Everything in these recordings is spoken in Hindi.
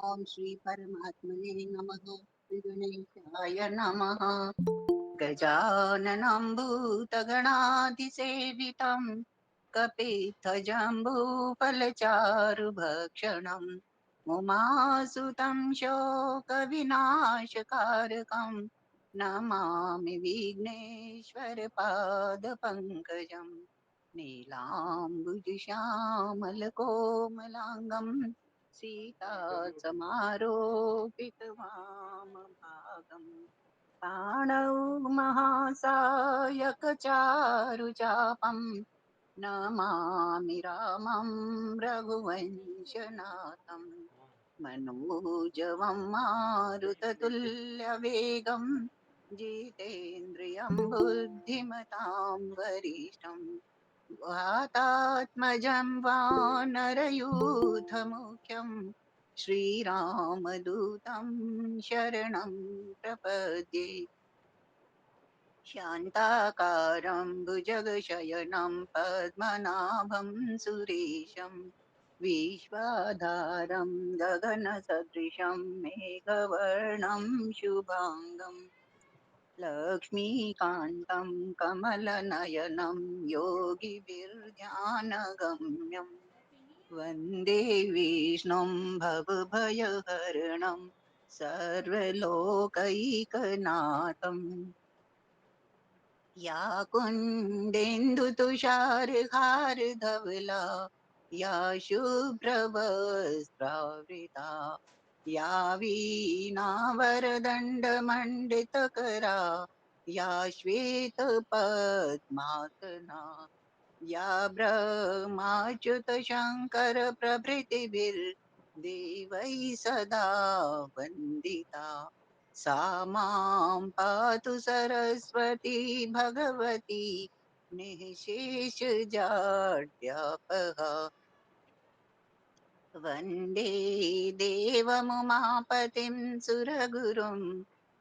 ओम श्री परमात्मने नमः। श्री गणेशाय नमः। गजाननं भूतगणाधिसेवितं कपित्थजम्बूफलचारुभक्षणं उमासुतं शोकविनाशकारकं नमामि विघ्नेश्वरपादपङ्कजम् नीलाम्बुजश्यामलकोमलाङ्गं सीतासमारोपितवामभागम् पाणौ महासायकचारुचापं नमामि रामं रघुवंशनाथं मनोजवं मारुततुल्यवेगं जितेन्द्रियं बुद्धिमतां वरिष्ठं वातात्मजं वानरयूथमुख्यं श्रीरामदूतं शरणं प्रपद्ये शान्ताकारं भुजगशयनं पद्मनाभं सुरेशं विश्वाधारं गगनसदृशं मेघवर्णं शुभाङ्गम् लक्ष्मीकान्तं कमलनयनं योगिभिर्ध्यानगम्यं वन्दे विष्णुं भवभयहरणं सर्वलोकैकनाथम् या कुन्देन्दुतुषारहारधवला या शुभ्रवस्त्रावृता या वीणावरदण्डमण्डितकरा या श्वेतपद्मासना या ब्रह्माच्युतशङ्करप्रभृतिभिर्देवैः सदा वन्दिता सा मां पातु सरस्वती भगवती निःशेषजाड्यापहा वन्दे देवमुमापतिं सुरगुरुं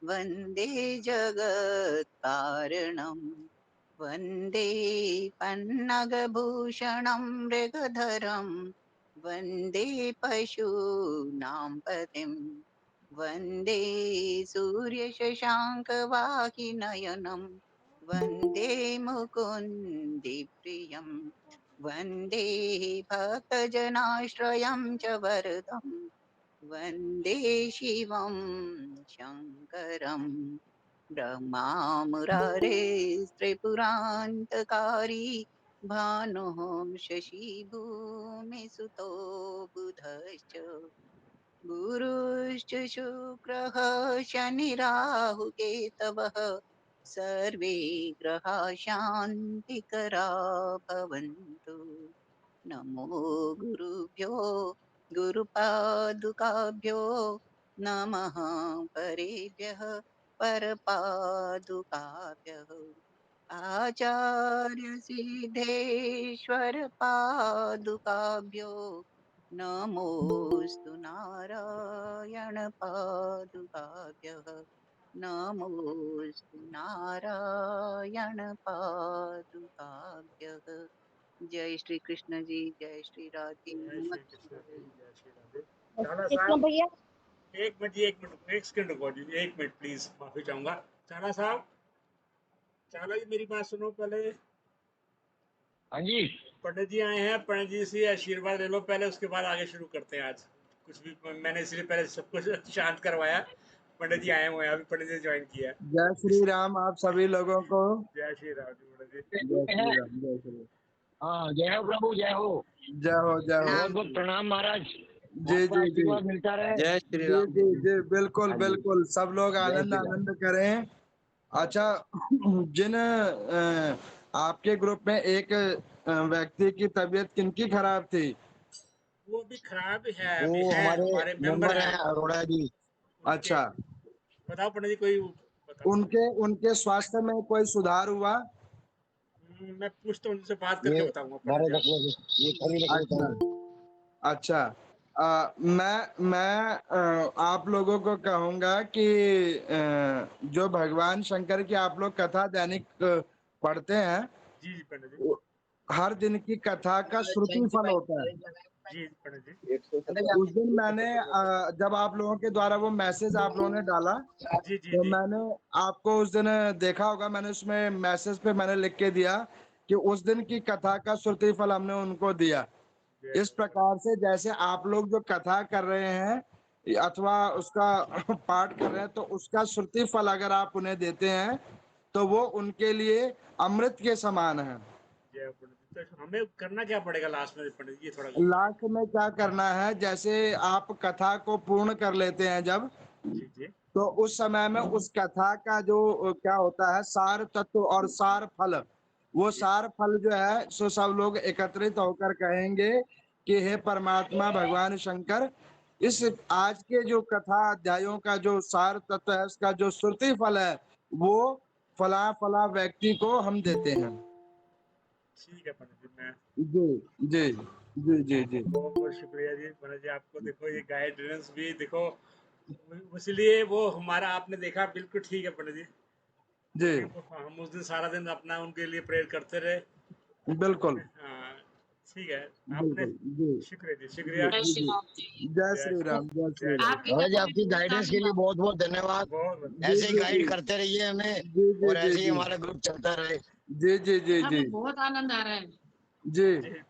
वन्दे जगत्कारणं वन्दे पन्नगभूषणं मृगधरं वन्दे पशूनां पतिं वन्दे सूर्यशशाङ्कवाहिनयनं वन्दे मुकुन्दिप्रियम् वन्दे भक्तजनाश्रयं च वरदं वन्दे शिवं शङ्करम् ब्रह्मामुरारे त्रिपुरान्तकारी भानुः शशिभूमिसुतो बुधश्च गुरुश्च शुक्रः शनिराहुकेतवः सर्वे ग्रहाः शान्तिकरा भवन्तु। नमो गुरुभ्यो गुरुपादुकाभ्यो नमः परेभ्यः परपादुकाभ्यः आचार्यसिद्धेश्वर पादुकाभ्यो नमोऽस्तु नारायण पादुकाभ्यः नमोऽस्तु नारायण पादुकाभ्यः। जय श्री कृष्ण जी, जय श्री राधे, जय श्री नमस्ते। कृष्ण जी, जय श्री राधे। चाला कृष्ण साहब, भैया। एक मिनट जी, एक मिनट, एक सेकंड रुको जी, एक मिनट प्लीज, माफी चाहूंगा। चाला साहब, चाला जी मेरी बात सुनो पहले। हाँ जी। पंडित जी आए हैं, पंडित जी से आशीर्वाद ले लो पहले, उसके बाद आगे शुरू करते हैं। आज कुछ भी मैंने इसलिए पहले सब कुछ शांत करवाया। पंडित जी आए हुए हैं, अभी पंडित जी ज्वाइन किया है। जय श्री राम आप सभी लोगों को। जय श्री राम जी पंडित जी। जय श्री राम, जय श्री राम। हाँ, जय हो प्रभु, जय हो। जय हो, जय हो। बहुत प्रणाम बहुत जी। प्रणाम महाराज। जी आपका जी जी। आशीर्वाद मिलता रहे। जय श्री जी राम। जी जी, बिल्कुल हाँ जी। बिल्कुल, सब लोग जय आनंद श्री राम। आनंद करें। अच्छा, जिन आपके ग्रुप में एक व्यक्ति की तबीयत किनकी खराब थी? वो भी खराब है, अभी वो है, हमारे हमारे मेंबर मेंबर हैं। हैं अरोड़ा जी। उनके अच्छा, बताओ पंडित जी, कोई बताओ। उनके उनके स्वास्थ्य में कोई सुधार हुआ? मैं पूछता हूँ, उनसे बात ये करके बताऊंगा पंडित बारह जी आपको। रखने ये खड़ी रखने का अच्छा अच्छा। मैं आप लोगों को कहूंगा कि जो भगवान शंकर की आप लोग कथा दैनिक पढ़ते हैं, जी जी पंडित जी। हर दिन की कथा का श्रुति फल होता है। जी पंडित जी। उस दिन मैंने जब आप लोगों के द्वारा वो मैसेज आप लोगों ने डाला, जी जी तो जी। मैंने आपको उस दिन देखा होगा, मैंने उसमें मैसेज पे मैंने लिख के दिया कि उस दिन की कथा का श्रुति फल हमने उनको दिया। जय इस हो। प्रकार से जैसे आप लोग जो कथा कर रहे हैं अथवा उसका पाठ कर रहे हैं, तो उसका श्रुति फल अगर आप उन्हें देते हैं तो वो उनके लिए अमृत के समान है। जय हो पंडित जी। तो हमें करना क्या पड़ेगा लास्ट में पंडित जी, ये थोड़ा लास्ट में क्या करना है, जैसे आप कथा को पूर्ण कर लेते हैं जब, जी जी तो उस समय में उस कथा का जो क्या होता है सार तत्व और सार फल, वो जी सार फल जो है सो सब लोग एकत्रित होकर कहेंगे कि हे परमात्मा भगवान शंकर, इस आज के जो कथा अध्यायों का जो सार तत्व है उसका जो श्रुति फल है वो फला फला व्यक्ति को हम देते हैं। ठीक है पंडित जी। मैं जी जी जी जी जी बहुत बहुत शुक्रिया जी पंडित जी। आपको देखो ये गाइडेंस भी देखो, इसलिए वो हमारा आपने देखा बिल्कुल ठीक है पंडित जी। जी क्योंकि हम उस दिन सारा दिन अपना उनके लिए प्रेयर करते रहे। बिल्कुल हाँ ठीक है। आपने बिल्कुल जी शुक्रिया जी, जी शुक्रिया। जी जी। जय जय श्री राम, जय श्री जय राम। श्री महाराज आपकी गाइडेंस के लिए बहुत बहुत धन्यवाद। बहुत बहुत जी ऐसे ही जी जी गाइड करते रहिए हमें, जी जी और जी ऐसे ही जी हमारा ग्रुप चलता रहे। जी जी जी जी बहुत आनंद आ रहा है। जी जी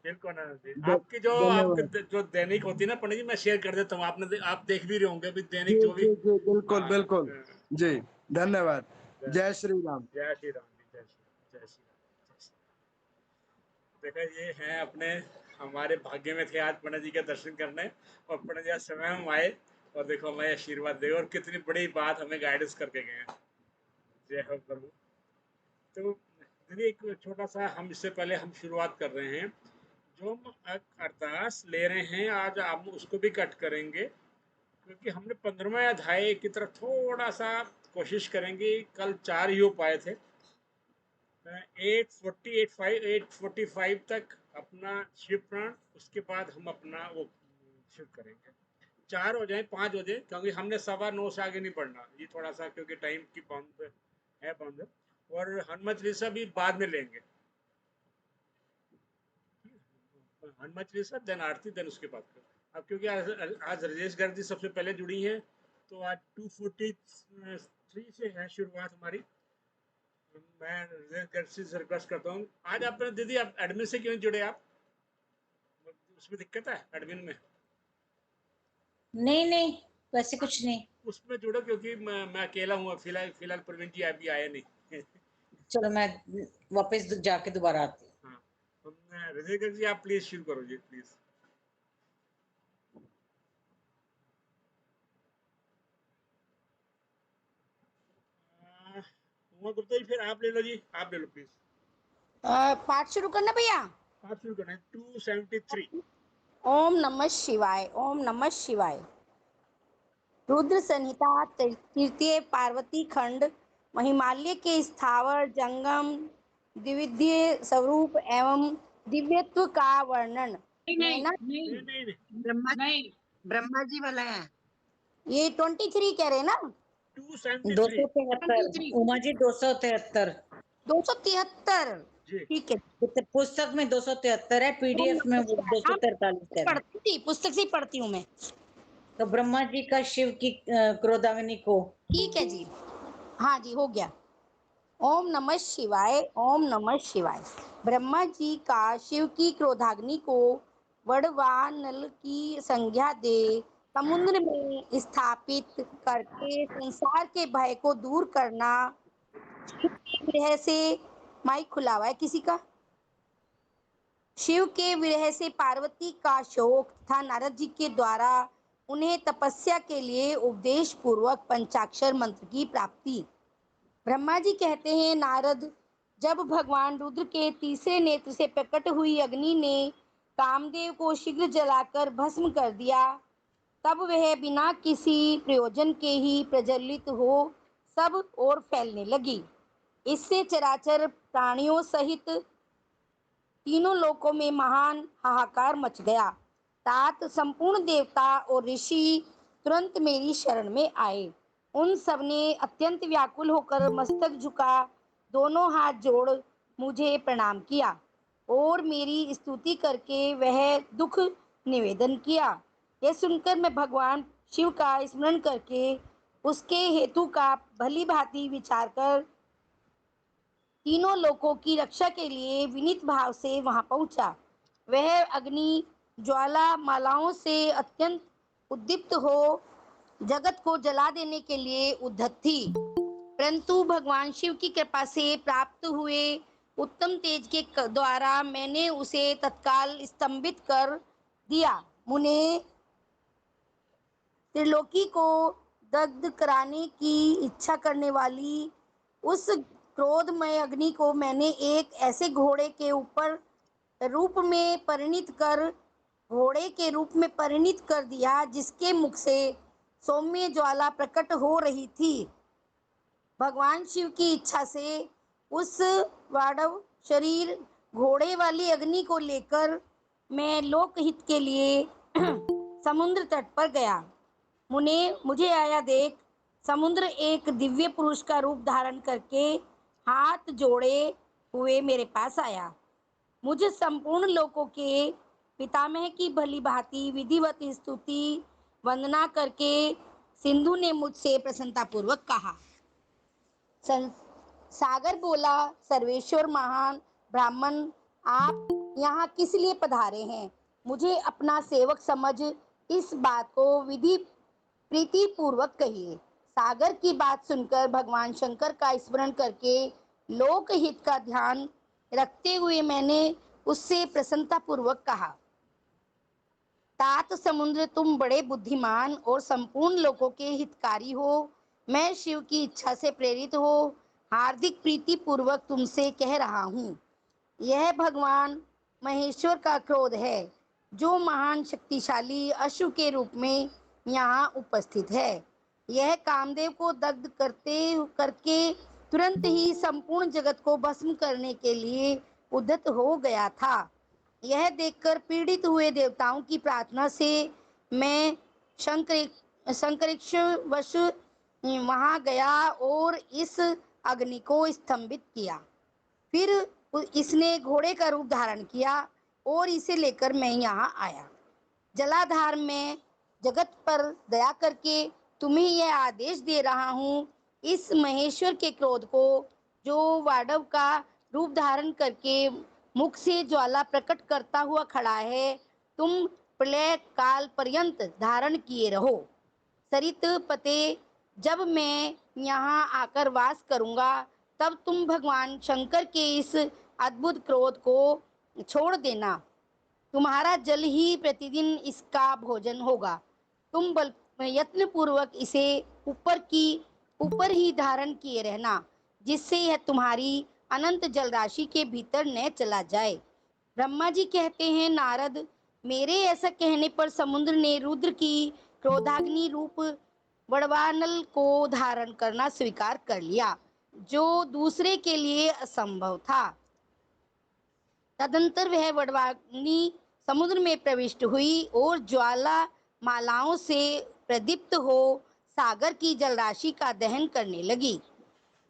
बिल्कुल ना जी। ध- आपकी जो आपके धन्यवाद। जो दैनिक होती है ना पंडित जी, मैं शेयर कर देता हूँ। आप देख भी रहे होंगे अभी दैनिक जी जो भी। जी जी बिल्कुल हाँ बिल्कुल। हाँ, जी धन्यवाद। जय जय श्री राम। जय श्री राम जी, जय श्री राम, जय श्री राम, जय श्री राम। देखा, ये हैं अपने, हमारे भाग्य में थे आज पंडित जी के दर्शन करने, और पंडित जी आज समय हम आए और देखो हमें आशीर्वाद दे, और कितनी बड़ी बात हमें गाइडेंस करके गए हैं। जय हो प्रभु। तो दीदी एक छोटा सा, हम इससे पहले हम शुरुआत कर रहे हैं, जो हम अरदास ले रहे हैं आज हम उसको भी कट करेंगे, क्योंकि हमने 15वें अध्याय की तरफ थोड़ा सा कोशिश करेंगे। कल 4 ही हो पाए थे। 8:45 तक अपना शिव पुराण, उसके बाद हम अपना वो शुरू करेंगे। 4 हो जाए 5 हो जाए, क्योंकि हमने 9:15 से आगे नहीं पढ़ना, ये थोड़ा सा क्योंकि टाइम की बंद है बंद। और हनुमान चालीसा भी बाद में लेंगे। हनुमान चालीसा देन आरती, देन उसके बाद फिर अब क्योंकि आज राजेश गर्ग जी सबसे पहले जुड़ी हैं, तो आज 243 से है शुरुआत हमारी। मैं राजेश गर्ग से रिक्वेस्ट करता हूँ, आज आप दीदी आप एडमिन से क्यों जुड़े आप? उसमें दिक्कत है एडमिन में? नहीं नहीं, वैसे कुछ नहीं। उसमें जुड़ो, क्योंकि मैं अकेला हूँ फिलहाल प्रवीण जी अभी आए नहीं। चलो मैं वापस जाके दोबारा आती हूँ। हाँ, तो राजेश गर्ग जी आप प्लीज शुरू करो जी प्लीज। उमा गुप्ता जी फिर आप ले लो जी, आप ले लो प्लीज। पाठ शुरू करना भैया। आप शुरू करना है 273। ओम नमः शिवाय, ओम नमः शिवाय। रुद्र संहिता तृतीय पार्वती खंड। महिमाल्य के स्थावर जंगम द्विविधीय स्वरूप एवं दिव्यत्व का वर्णन। नहीं नैना नहीं नहीं नहीं नहीं, ब्रह्मा जी वाला है। ये 23 कह रहे हैं ना? 273 273 उमा जी, 273। 273। जी। ठीक है। पुस्तक में 273 है, ओम पीडीएफ में नमः वो शिवाय। हाँ, 243 है। पढ़ती थी, पुस्तक से ही पढ़ती हूँ मैं। तो ब्रह्मा जी का शिव की क्रोधाग्नि को। ठीक है जी। हाँ जी, हो गया। ओम नमः शिवाय, ओम नमः शिवाय। ब्रह्मा जी का शिव की क्रोधाग्नि को वड़वानल की संज्ञा दे समुद्र में स्थापित करके संसार के भय को दूर करना। शिव के विरह से माइक खुला हुआ है किसी का? शिव के विरह से पार्वती का शोक तथा नारद जी के द्वारा उन्हें तपस्या के लिए उपदेश पूर्वक पंचाक्षर मंत्र की प्राप्ति। ब्रह्मा जी कहते हैं, नारद, जब भगवान रुद्र के तीसरे नेत्र से प्रकट हुई अग्नि ने कामदेव को शीघ्र जलाकर भस्म कर दिया, तब वह बिना किसी प्रयोजन के ही प्रज्वलित हो सब ओर फैलने लगी। इससे चराचर प्राणियों सहित तीनों लोकों में महान हाहाकार मच गया। तात संपूर्ण देवता और ऋषि तुरंत मेरी शरण में आए। उन सब ने अत्यंत व्याकुल होकर मस्तक झुका दोनों हाथ जोड़ मुझे प्रणाम किया। और मेरी स्तुति करके वह दुख निवेदन किया। यह सुनकर मैं भगवान शिव का स्मरण करके उसके हेतु का भली भांति विचार कर तीनों लोकों की रक्षा के लिए विनीत भाव से वहां पहुंचा। वह अग्नि ज्वाला मालाओं से अत्यंत उद्दीप्त हो जगत को जला देने के लिए उद्धत थी, परंतु भगवान शिव की कृपा से प्राप्त हुए उत्तम तेज के द्वारा मैंने उसे तत्काल स्तंभित कर दिया। मुने, त्रिलोकी को दग्ध कराने की इच्छा करने वाली उस क्रोधमय अग्नि को मैंने एक ऐसे घोड़े के रूप में परिणित कर दिया जिसके मुख से सौम्य ज्वाला प्रकट हो रही थी। भगवान शिव की इच्छा से उस वाड़व शरीर घोड़े वाली अग्नि को लेकर मैं लोकहित के लिए समुद्र तट पर गया। मुझे आया देख समुद्र एक दिव्य पुरुष का रूप धारण करके हाथ जोड़े हुए मेरे पास आया। मुझे संपूर्ण लोकों के पितामह की भली भांति विधिवत स्तुति वंदना करके सिंधु ने मुझसे प्रसन्नतापूर्वक कहा। सागर बोला, सर्वेश्वर महान ब्राह्मण, आप यहाँ किस लिए पधारे हैं? मुझे अपना सेवक समझ इस बात को विधि प्रीति पूर्वक कहिए। सागर की बात सुनकर भगवान शंकर का स्मरण करके लोकहित का ध्यान रखते हुए मैंने उससे प्रसन्नता पूर्वक कहा, तात समुद्र, तुम बड़े बुद्धिमान और संपूर्ण लोकों के हितकारी हो। मैं शिव की इच्छा से प्रेरित हो हार्दिक प्रीति पूर्वक तुमसे कह रहा हूँ। यह भगवान महेश्वर का क्रोध है जो महान शक्तिशाली अश्व के रूप में यहाँ उपस्थित है। यह कामदेव को दग्ध करके तुरंत ही संपूर्ण जगत को भस्म करने के लिए उद्यत हो गया था। यह देखकर पीड़ित हुए देवताओं की प्रार्थना से मैं संकरिक्षवश वहां गया और इस अग्नि को स्तंभित किया। फिर इसने घोड़े का रूप धारण किया और इसे लेकर मैं यहाँ आया। जलाधार में जगत पर दया करके तुम्हें यह आदेश दे रहा हूँ, इस महेश्वर के क्रोध को, जो वाडव का रूप धारण करके मुख से ज्वाला प्रकट करता हुआ खड़ा है, तुम प्रलय काल पर्यंत धारण किए रहो। सरित पते, जब मैं यहाँ आकर वास करूँगा तब तुम भगवान शंकर के इस अद्भुत क्रोध को छोड़ देना। तुम्हारा जल ही प्रतिदिन इसका भोजन होगा। तुम यत्न पूर्वक इसे ऊपर ही धारण किए रहना, जिससे यह तुम्हारी अनंत जल राशि के भीतर न चला जाए। ब्रह्मा जी कहते हैं, नारद, मेरे ऐसा कहने पर समुद्र ने रुद्र की क्रोधाग्नि रूप वड़वानल को धारण करना स्वीकार कर लिया, जो दूसरे के लिए असंभव था। तदंतर वह वड़वाग्नि समुद्र में प्रविष्ट हुई और ज्वाला मालाओं से प्रदीप्त हो सागर की जलराशि का दहन करने लगी।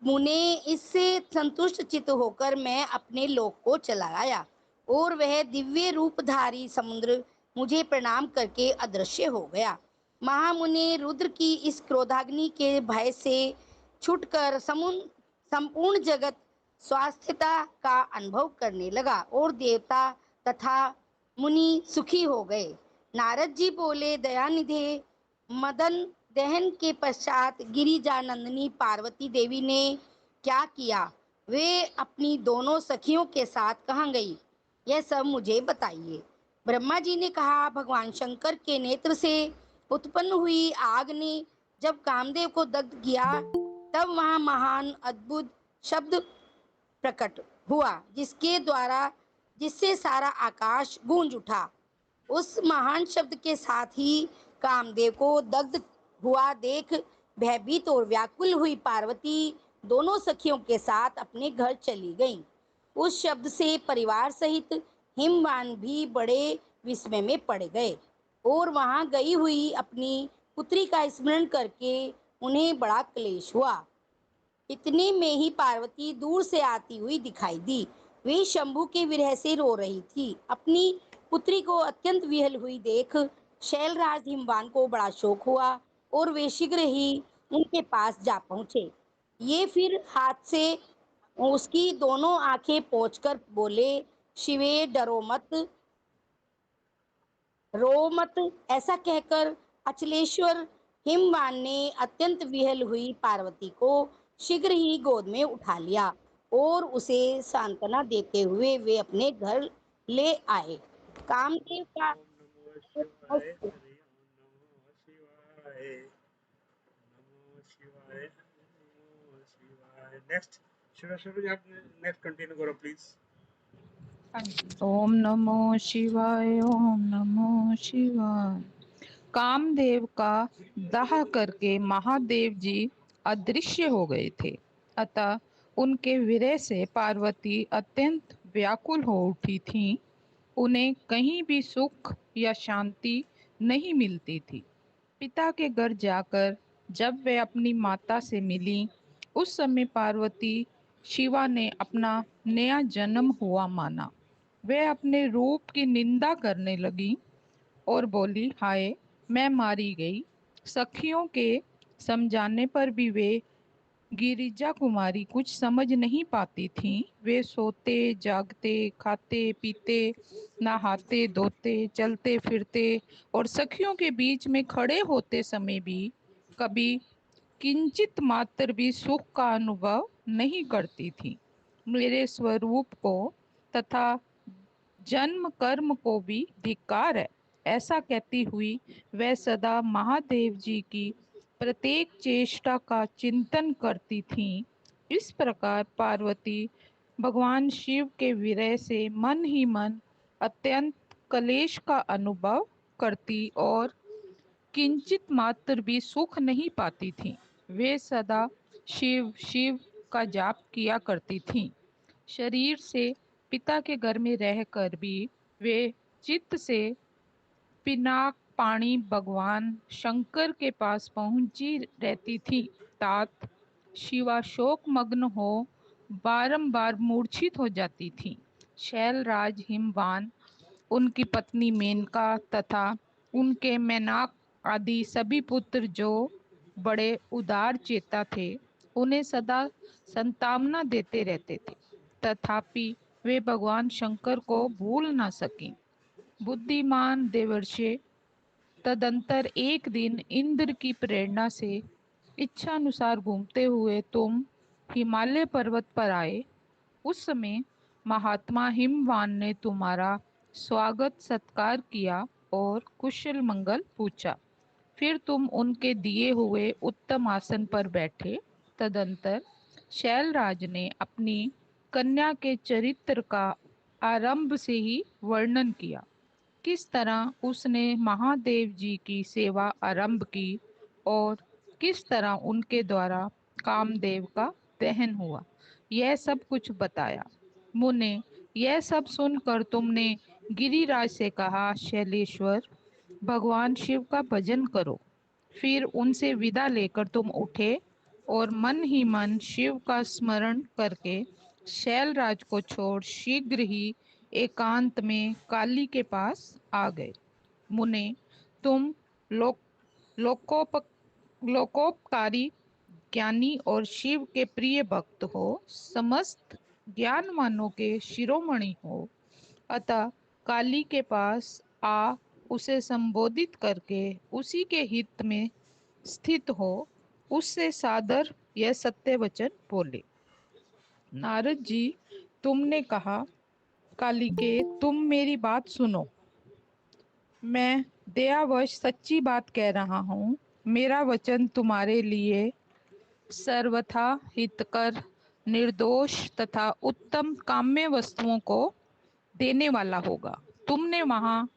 मुने, इससे संतुष्ट चित्त होकर मैं अपने लोक को चला आया और वह दिव्य रूपधारी समुद्र मुझे प्रणाम करके अदृश्य हो गया। महामुने, रुद्र की इस क्रोधाग्नि के भय से छूटकर संपूर्ण जगत स्वास्थ्यता का अनुभव करने लगा और देवता तथा मुनि सुखी हो गए। नारद जी बोले, दयानिधे, मदन दहन के पश्चात गिरिजानंदिनी पार्वती देवी ने क्या किया? वे अपनी दोनों सखियों के साथ कहाँ गई? यह सब मुझे बताइए। ब्रह्मा जी ने कहा, भगवान शंकर के नेत्र से उत्पन्न हुई आग ने जब कामदेव को दग्ध किया तब वहाँ महान अद्भुत शब्द प्रकट हुआ, जिससे सारा आकाश गूंज उठा। उस महान शब्द के साथ ही कामदेव को दग्ध हुआ देख भयभीत और व्याकुल हुई पार्वती दोनों सखियों के साथ अपने घर चली गईं। उस शब्द से परिवार सहित हिमवान भी बड़े विस्मय में पड़ गए और वहां गई हुई अपनी पुत्री का स्मरण करके उन्हें बड़ा क्लेश हुआ। इतने में ही पार्वती दूर से आती हुई दिखाई दी। वे शंभु के विरह से रो रही थी। अपनी पुत्री को अत्यंत विहल हुई देख शैलराज हिमवान को बड़ा शोक हुआ और वे शीघ्र ही उनके पास जा पहुंचे। ये फिर हाथ से उसकी दोनों आंखें पोंछकर बोले, शिवे डरो मत, रो मत। ऐसा कहकर अचलेश्वर हिमवान ने अत्यंत विहल हुई पार्वती को शीघ्र ही गोद में उठा लिया और उसे सांत्वना देते हुए वे अपने घर ले आए। कामदेव का ओम नमो शिवाय, हरि ओम नमो शिवाय, नमो शिवाय, नमो शिवाय। नेक्स्ट शुरू जी, आप नेक्स्ट कंटिन्यू करो प्लीज। ओम नमो शिवाय, ओम नमो शिवाय। कामदेव का दाह करके महादेव जी अदृश्य हो गए थे, अतः उनके विरह से पार्वती अत्यंत व्याकुल हो उठी थीं। उन्हें कहीं भी सुख या शांति नहीं मिलती थी। पिता के घर जाकर जब वे अपनी माता से मिली, उस समय पार्वती शिवा ने अपना नया जन्म हुआ माना। वे अपने रूप की निंदा करने लगी और बोली, हाय मैं मारी गई। सखियों के समझाने पर भी वे गिरिजा कुमारी कुछ समझ नहीं पाती थीं। वे सोते जागते, खाते पीते, नहाते धोते, चलते फिरते और सखियों के बीच में खड़े होते समय भी कभी किंचित मात्र भी सुख का अनुभव नहीं करती थी। मेरे स्वरूप को तथा जन्म कर्म को भी धिक्कार है, ऐसा कहती हुई वह सदा महादेव जी की प्रत्येक चेष्टा का चिंतन करती थीं। इस प्रकार पार्वती भगवान शिव के विरह से मन ही मन अत्यंत क्लेश का अनुभव करती और किंचित मात्र भी सुख नहीं पाती थीं। वे सदा शिव शिव का जाप किया करती थीं। शरीर से पिता के घर में रहकर भी वे चित्त से पिनाक पाणी भगवान शंकर के पास पहुंची रहती थी। तात शिवा शोक मग्न हो बारंबार मूर्छित हो जाती थी। शैलराज हिमवान, उनकी पत्नी मेनका तथा उनके मैनाक आदि सभी पुत्र जो बड़े उदार चेता थे, उन्हें सदा संतावना देते रहते थे, तथापि वे भगवान शंकर को भूल न सके। बुद्धिमान देवर्षि तदंतर एक दिन इंद्र की प्रेरणा से इच्छानुसार घूमते हुए तुम हिमालय पर्वत पर आए। उस समय महात्मा हिमवान ने तुम्हारा स्वागत सत्कार किया और कुशल मंगल पूछा। फिर तुम उनके दिए हुए उत्तम आसन पर बैठे। तदंतर शैलराज ने अपनी कन्या के चरित्र का आरंभ से ही वर्णन किया। किस तरह उसने महादेव जी की सेवा आरंभ की और किस तरह उनके द्वारा कामदेव का दहन हुआ, यह सब कुछ बताया। मुने, यह सब सुनकर तुमने गिरिराज से कहा, शैलेश्वर, भगवान शिव का भजन करो। फिर उनसे विदा लेकर तुम उठे और मन ही मन शिव का स्मरण करके शैलराज को छोड़ शीघ्र ही एकांत में काली के पास आ गए। मुने, तुम लोकोपकारी ज्ञानी और शिव के प्रिय भक्त हो, समस्त ज्ञानवानों के शिरोमणि हो, अतः काली के पास आ उसे संबोधित करके उसी के हित में स्थित हो, उससे सादर यह सत्य वचन बोले। नारद जी, तुमने कहा, कालिके, तुम मेरी बात सुनो। मैं दयावश सच्ची बात कह रहा हूँ। मेरा वचन तुम्हारे लिए सर्वथा हितकर, निर्दोष तथा उत्तम काम्य वस्तुओं को देने वाला होगा। तुमने वहाँ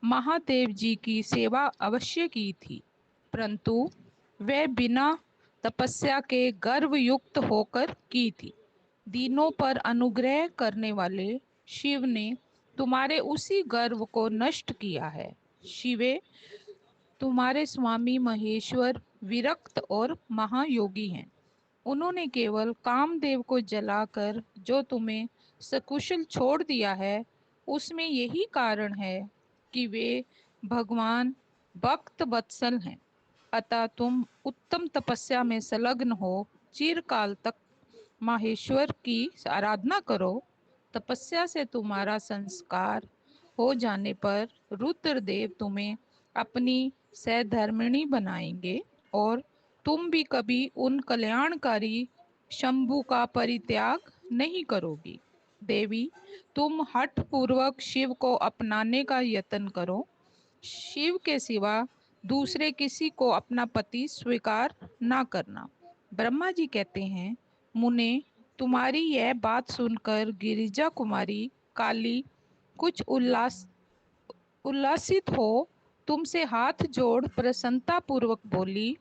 महादेव जी की सेवा अवश्य की थी, परंतु वह बिना तपस्या के गर्व युक्त होकर की थी। दीनों पर अनुग्रह करने वाले शिव ने तुम्हारे उसी गर्व को नष्ट किया है। शिवे, तुम्हारे स्वामी महेश्वर विरक्त और महायोगी हैं। उन्होंने केवल कामदेव को जलाकर जो तुम्हें सकुशल छोड़ दिया है, उसमें यही कारण है कि वे भगवान भक्त वत्सल हैं। अतः तुम उत्तम तपस्या में संलग्न हो, चिरकाल तक माहेश्वर की आराधना करो। तपस्या से तुम्हारा संस्कार हो जाने पर रुद्रदेव तुम्हें अपनी सहधर्मिणी बनाएंगे और तुम भी कभी उन कल्याणकारी शंभु का परित्याग नहीं करोगी। देवी, तुम हठ पूर्वक शिव को अपनाने का यत्न करो। शिव के सिवा दूसरे किसी को अपना पति स्वीकार ना करना। ब्रह्मा जी कहते हैं, मुने, तुम्हारी यह बात सुनकर गिरिजा कुमारी काली कुछ उल्लासित हो तुमसे हाथ जोड़ प्रसन्नता पूर्वक बोली।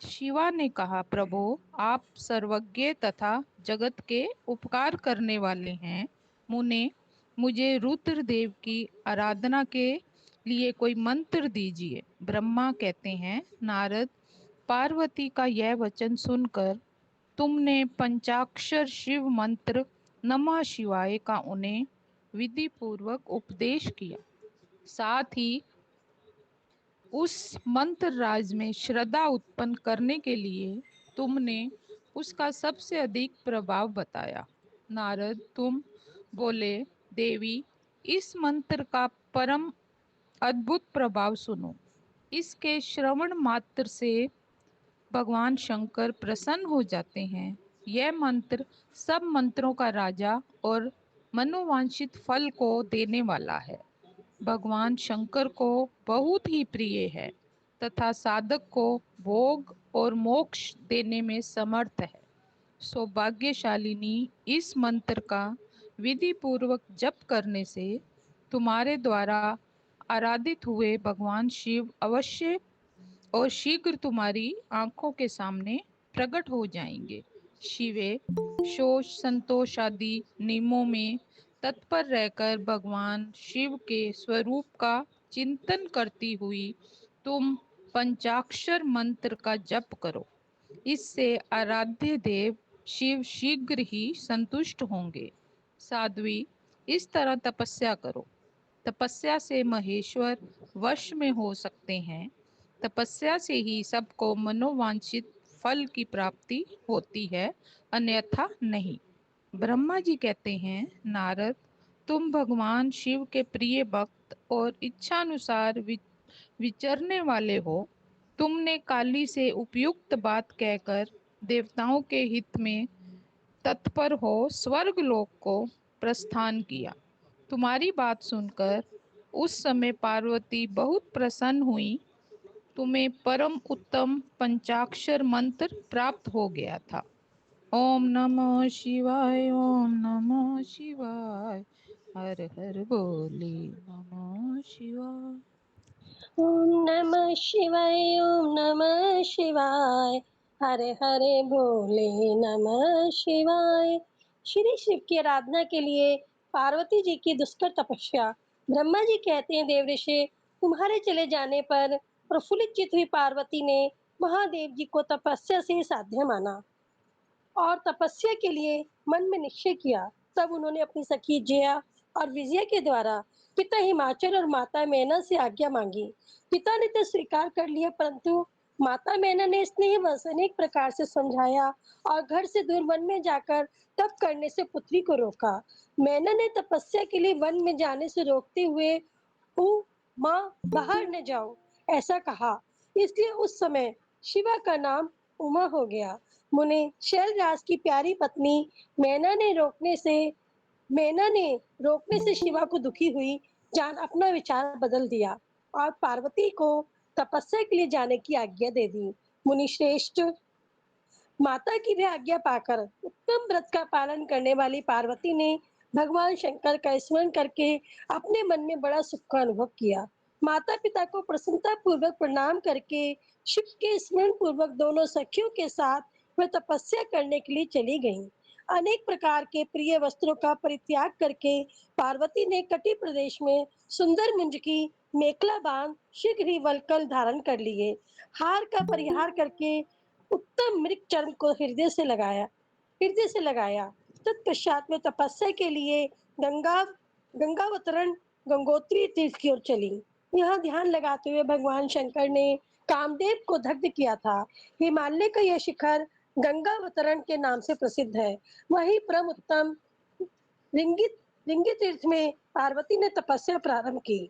शिवा ने कहा, प्रभु, आप सर्वज्ञ तथा जगत के उपकार करने वाले हैं। मुने, मुझे रुद्रदेव की आराधना के लिए कोई मंत्र दीजिए। ब्रह्मा कहते हैं, नारद, पार्वती का यह वचन सुनकर तुमने पंचाक्षर शिव मंत्र नमः शिवाय का उन्हें विधि पूर्वक उपदेश किया। साथ ही उस मंत्र राज में श्रद्धा उत्पन्न करने के लिए तुमने उसका सबसे अधिक प्रभाव बताया। नारद, तुम बोले, देवी, इस मंत्र का परम अद्भुत प्रभाव सुनो। इसके श्रवण मात्र से भगवान शंकर प्रसन्न हो जाते हैं। यह मंत्र सब मंत्रों का राजा और मनोवांछित फल को देने वाला है। भगवान शंकर को बहुत ही प्रिय है तथा साधक को भोग और मोक्ष देने में समर्थ है। सौभाग्यशालिनी, इस मंत्र का विधि पूर्वक जप करने से तुम्हारे द्वारा आराधित हुए भगवान शिव अवश्य और शीघ्र तुम्हारी आंखों के सामने प्रकट हो जाएंगे। शिवे, शोष संतोष आदि नियमों में तत्पर रहकर भगवान शिव के स्वरूप का चिंतन करती हुई तुम पंचाक्षर मंत्र का जप करो। इससे आराध्य देव शिव शीघ्र ही संतुष्ट होंगे। साध्वी, इस तरह तपस्या करो। तपस्या से महेश्वर वश में हो सकते हैं। तपस्या से ही सबको मनोवांछित फल की प्राप्ति होती है, अन्यथा नहीं। ब्रह्मा जी कहते हैं, नारद, तुम भगवान शिव के प्रिय भक्त और इच्छानुसार विचरने वाले हो। तुमने काली से उपयुक्त बात कहकर देवताओं के हित में तत्पर हो स्वर्ग लोक को प्रस्थान किया। तुम्हारी बात सुनकर उस समय पार्वती बहुत प्रसन्न हुई। तुम्हें परम उत्तम पंचाक्षर मंत्र प्राप्त हो गया था। ओम नमः शिवाय, ओम नमः शिवाय, हर हर बोले नमः शिवाय। ओम नमः शिवाय, ओम नमः शिवाय, हरे हरे बोले नमः शिवाय। श्री शिव की आराधना के लिए पार्वती जी की दुष्कर तपस्या। ब्रह्मा जी कहते हैं, देव ऋषि, तुम्हारे चले जाने पर प्रफुल्लित चित्त हुई पार्वती ने महादेव जी को तपस्या से साध्य माना और तपस्या के लिए मन में निश्चय किया। तब उन्होंने अपनी सखी जया और विजया के द्वारा पिता हिमाचल और माता मैना से आज्ञा मांगी। पिता ने तो स्वीकार कर लिया, परंतु माता मैना ने स्नेहवश अनेक प्रकार से समझाया और घर से दूर वन में जाकर तप करने से पुत्री को रोका। मैना ने तपस्या के लिए वन में जाने से रोकते हुए माँ बाहर न जाओ ऐसा कहा। इसलिए उस समय शिवा का नाम उमा हो गया। मुने, शैलराज की प्यारी पत्नी मैना ने रोकने से शिवा को दुखी हुई जान अपना विचार बदल दिया और पार्वती को तपस्या के लिए जाने की आज्ञा दे दी। मुनि श्रेष्ठ, माता की भी आज्ञा पाकर उत्तम व्रत का पालन करने वाली पार्वती ने भगवान शंकर का स्मरण करके अपने मन में बड़ा सुख का अनुभव किया। माता पिता को प्रसन्नता पूर्वक प्रणाम करके शिव के स्मरण पूर्वक दोनों सखियों के साथ वह तपस्या करने के लिए चली गईं। अनेक प्रकार के प्रिय वस्त्रों का परित्याग करके पार्वती ने कटी प्रदेश में सुंदर मुंज की मेखला बांध शीघ्र ही वल्कल धारण कर लिए। हार का परिहार करके उत्तम मृग चर्म को हृदय से लगाया। तत्पश्चात वे तपस्या के लिए गंगावतरण गंगोत्री तीर्थ की ओर चली। यहाँ ध्यान लगाते हुए भगवान शंकर ने कामदेव को दग्ध किया था। हिमालय का यह शिखर गंगावतरण के नाम से प्रसिद्ध है। वही परम उत्तम रिंगी तीर्थ में पार्वती ने तपस्या प्रारंभ की।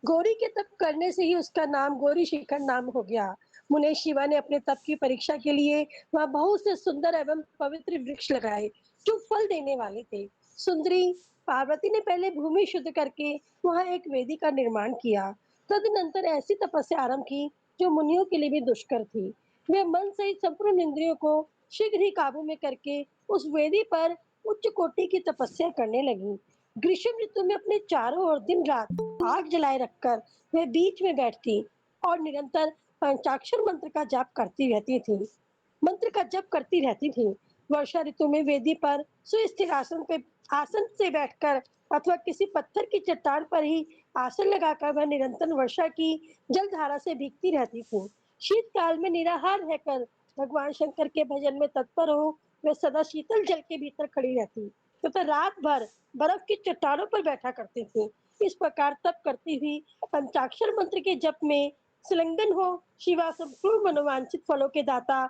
गौरी के तप करने से ही उसका नाम गौरी शिखर नाम हो गया। मुने शिवा ने अपने तप की परीक्षा के लिए वहाँ बहुत से सुंदर एवं पवित्र वृक्ष लगाए जो फल देने वाले थे। सुंदरी पार्वती ने पहले भूमि शुद्ध करके वहाँ एक वेदी का निर्माण किया। तदनंतर ऐसी तपस्या आरंभ की जो मुनियों के लिए भी दुष्कर थी। वे मन सहित संपूर्ण इंद्रियों को शीघ्र ही काबू में करके उस वेदी पर उच्च कोटि की तपस्या करने लगी। ग्रीष्म ऋतु में अपने चारों ओर दिन रात आग जलाए रखकर वे बीच में बैठती और निरंतर पंचाक्षर मंत्र का जाप करती रहती थी। मंत्र का जप करती रहती थी। वर्षा ऋतु में वेदी पर सुस्थिर आसन से बैठकर अथवा किसी पत्थर की चट्टान पर ही आसन लगाकर वह निरंतर वर्षा की जलधारा से भीगती रहती थी। शीतकाल में निराहार रहकर भगवान शंकर के भजन में तत्पर हो वे सदा शीतल जल के भीतर खड़ी रहती तथा रात भर बर्फ की चट्टानों पर बैठा करती थी। इस प्रकार तप करती हुई पंचाक्षर मंत्र के जप में संलग्न हो शिवा संपूर्ण मनोवांछित फलों के दाता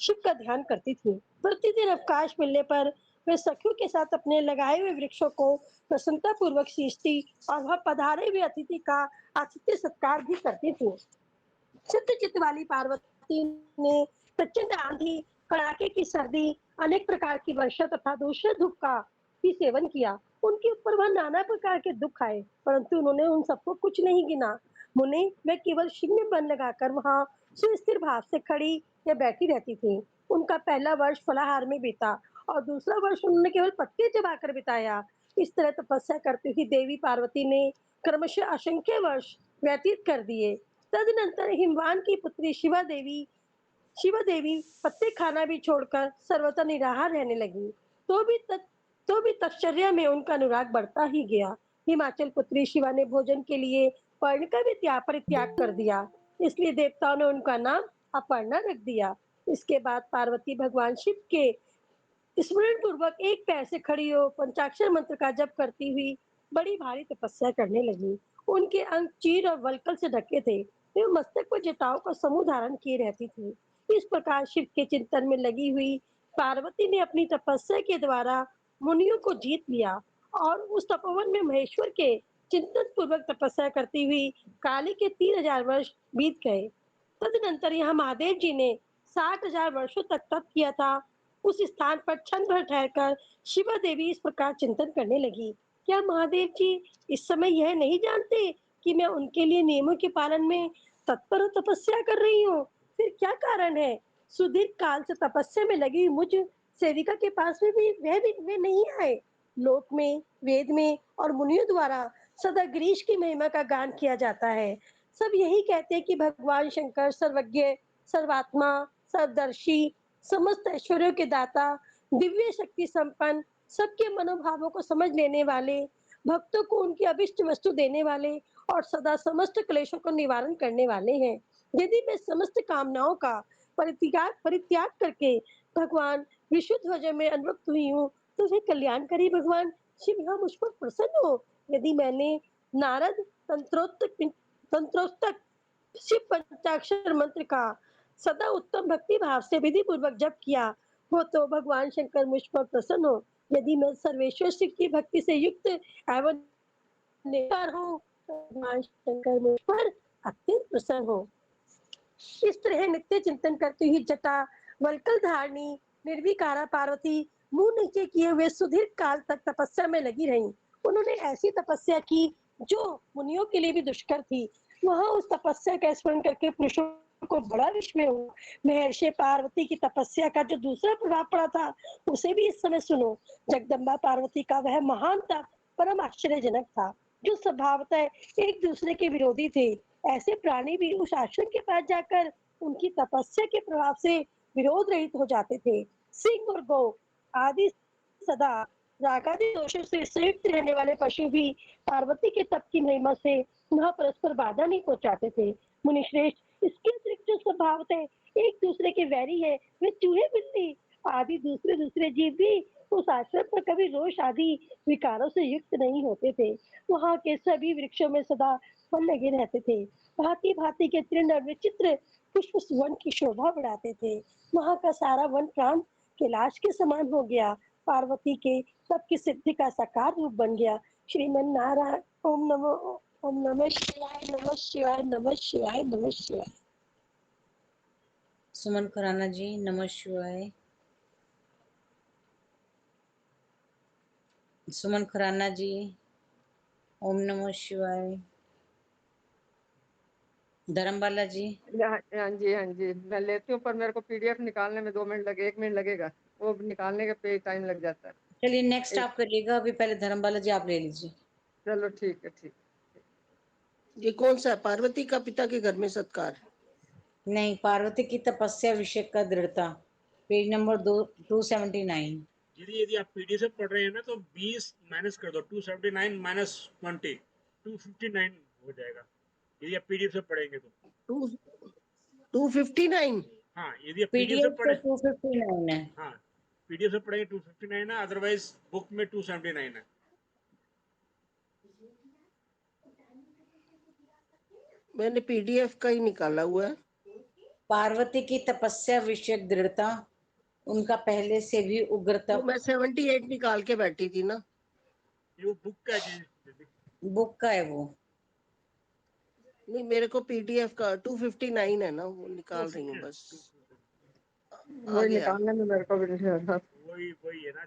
शिव का ध्यान करती थी। प्रतिदिन अवकाश मिलने पर वे सखियों के साथ अपने लगाए हुए वृक्षों को प्रसन्नता पूर्वक सींचती और वह पधारे हुए अतिथि का आतिथ्य सत्कार भी करती थी। शुद्ध चित्त वाली पार्वती ने प्रचंड आंधी, कड़ाके की सर्दी, अनेक प्रकार की वर्षा तथा दूसरे दुख का भी सेवन किया। उनके ऊपर वह नाना प्रकार के दुख आए, परंतु उन्होंने उन सबको कुछ नहीं गिना। मुने वे केवल शिव में मन लगाकर वहां सुस्थिर भाव से खड़ी या बैठी रहती थी। उनका पहला वर्ष फलाहार में बीता और दूसरा वर्ष उन्होंने केवल पत्ते चबाकर बिताया। इस तरह तपस्या करती हुई देवी पार्वती ने क्रमशः असंख्य वर्ष व्यतीत कर दिए। तदनंतर हिमवान की पुत्री शिवा देवी पत्ते खाना भी छोड़कर सर्वथा निराहार रहने लगी। तो भी तपश्चर्या में उनका अनुराग बढ़ता ही गया। हिमाचल पुत्री शिवा ने भोजन के लिए पर्ण का भी परित्याग कर दिया, इसलिए देवताओं ने उनका नाम अपर्णा रख दिया। इसके बाद पार्वती भगवान शिव के स्मरण पूर्वक एक पैर से खड़ी हो पंचाक्षर मंत्र का जप करती हुई बड़ी भारी तपस्या करने लगी। उनके अंग चीर और वल्कल से ढके थे। वे मस्तक पर जटाओं का समूह धारण किए रहती थी। इस प्रकार शिव के चिंतन में लगी हुई पार्वती ने अपनी तपस्या के द्वारा मुनियों को जीत लिया और उस तपोवन में महेश्वर के चिंतन पूर्वक तपस्या करती हुई काली के 3000 वर्ष बीत गए। तदनंतर यहाँ महादेव जी ने 60,000 वर्षों तक तप किया था। उस स्थान पर क्षण भर ठहरकर शिवा देवी इस प्रकार चिंतन करने लगी, क्या महादेव जी इस समय यह नहीं जानते कि मैं उनके लिए नियमों के पालन में तत्पर और तपस्या कर रही हूँ? फिर क्या कारण है सुदीर्घ काल से तपस्या में लगी मुझ सेविका के पास में भी वे नहीं आए? लोक में, वेद में और मुनियों द्वारा सदा गिरीश की महिमा का गान किया जाता है। सब यही कहते हैं कि भगवान शंकर सर्वज्ञ, सर्वात्मा, सर्वदर्शी, समस्त ऐश्वर्यों के दाता, दिव्य शक्ति संपन्न, सबके मनोभावों को समझ लेने वाले, भक्तों को उनकी अभिष्ट वस्तु देने वाले और सदा समस्त क्लेशों को निवारण करने वाले हैं। यदि मैं समस्त कामनाओं का परित्याग करके भगवान विशुद्ध में अनुरक्त हुई हूँ, तो वे कल्याणकारी भगवान शिव यहाँ मुझ पर प्रसन्न हो। यदि मैंने नारद तंत्रोक्तक शिव पंचाक्षर मंत्र का सदा उत्तम भक्ति भाव से विधि पूर्वक जप किया हो तो भगवान शंकर मुझ पर प्रसन्न हो। यदि मैं सर्वेश्वर शिव की भक्ति से युक्त एवं निकार हूँ, भगवान शंकर मुझ पर अत्यंत प्रसन्न हो। इस तरह नित्य चिंतन करती हुई जटा वल्कल धारणी निर्विकारा पार्वती मुंह नीचे किए हुए सुदीर्घ काल तक तपस्या में लगी रही। उन्होंने ऐसी तपस्या की जो मुनियों के लिए भी दुष्कर थी। वहां उस तपस्या का स्मरण करके पुरुषों को बड़ा विस्मय हुआ। महर्षि पार्वती की तपस्या का जो दूसरा प्रभाव पड़ा था उसे भी इस समय सुनो। जगदम्बा पार्वती का वह महान तप परम आश्चर्यजनक था। जो स्वभावतः एक दूसरे के विरोधी थे, ऐसे प्राणी भी उस आश्रम के पास जाकर उनकी तपस्या के प्रभाव से विरोध रहित हो जाते थे। सिंह और गौ आदि सदा रागादि दोषों से संयुक्त रहने वाले पशु भी पार्वती के तप की महिमा से वहां परस्पर बाधा नहीं पहुंचाते थे। मुनिश्रेष्ठ, इसके अतिरिक्त जो स्वभाव थे एक दूसरे के वैरी है, वे चूहे बिल्ली आदि दूसरे जीव भी उस आश्रम पर कभी रोष आदि विकारों से युक्त नहीं होते थे। वहाँ के सभी वृक्षों में सदा फल लगे रहते थे। भांति भांति के तृण और विचित्र पुष्प वन की शोभा बढ़ाते थे। वहाँ का सारा वन प्राण कैलाश के समान हो गया। पार्वती के तप की सिद्धि का साकार रूप बन गया। श्रीमन नारायण। ओम नमः शिवाय, नमः शिवाय, नमः शिवाय, नमः शिवाय। सुमन खुराना जी नमः शिवाय। सुमन खुराना जी ओम नमः शिवाय। धर्मबाला जी हाँ जी, हाँ जी, मैं लेती हूँ, पर मेरे को पीडीएफ निकालने में 2 मिनट लगे, 1 मिनट लगेगा, वो निकालने के पे टाइम लग जाता है। चलिए नेक्स्ट एक- आप करिएगा, अभी पहले धर्मबाला जी आप ले लीजिए। चलो ठीक है, ठीक। ये कौन सा है? पार्वती का पिता के घर में सत्कार? नहीं, पार्वती की तपस्या विषय का दृढ़ता, पेज नंबर 279। यदि आप पीडीएफ से पढ़ रहे हैं ना तो 20 माइनस कर दो, 279 माइनस 20, 259 हो जाएगा यदि आप पीडीएफ से पढ़ेंगे तो। 259। हाँ, यदि आप पीडीएफ से पे पढ़े 259 है। हाँ, पीडीएफ से पढ़ेंगे 259 है, अदरवाइज बुक में 279 है। मैंने पीडीएफ का ही निकाला हुआ है। पार्वती की तपस्या विषयक दृढ़ता, उनका पहले से भी उग्र तो तप। मैं 78 निकाल के बैठी थी ना। ये वो बुक का है, बुक का है वो। नहीं, मेरे को पीडीएफ का 259 है ना, वो निकाल रही हूँ बस। आ वही गया। निकालने में मेरे को भी नहीं आ रहा। वही है ना।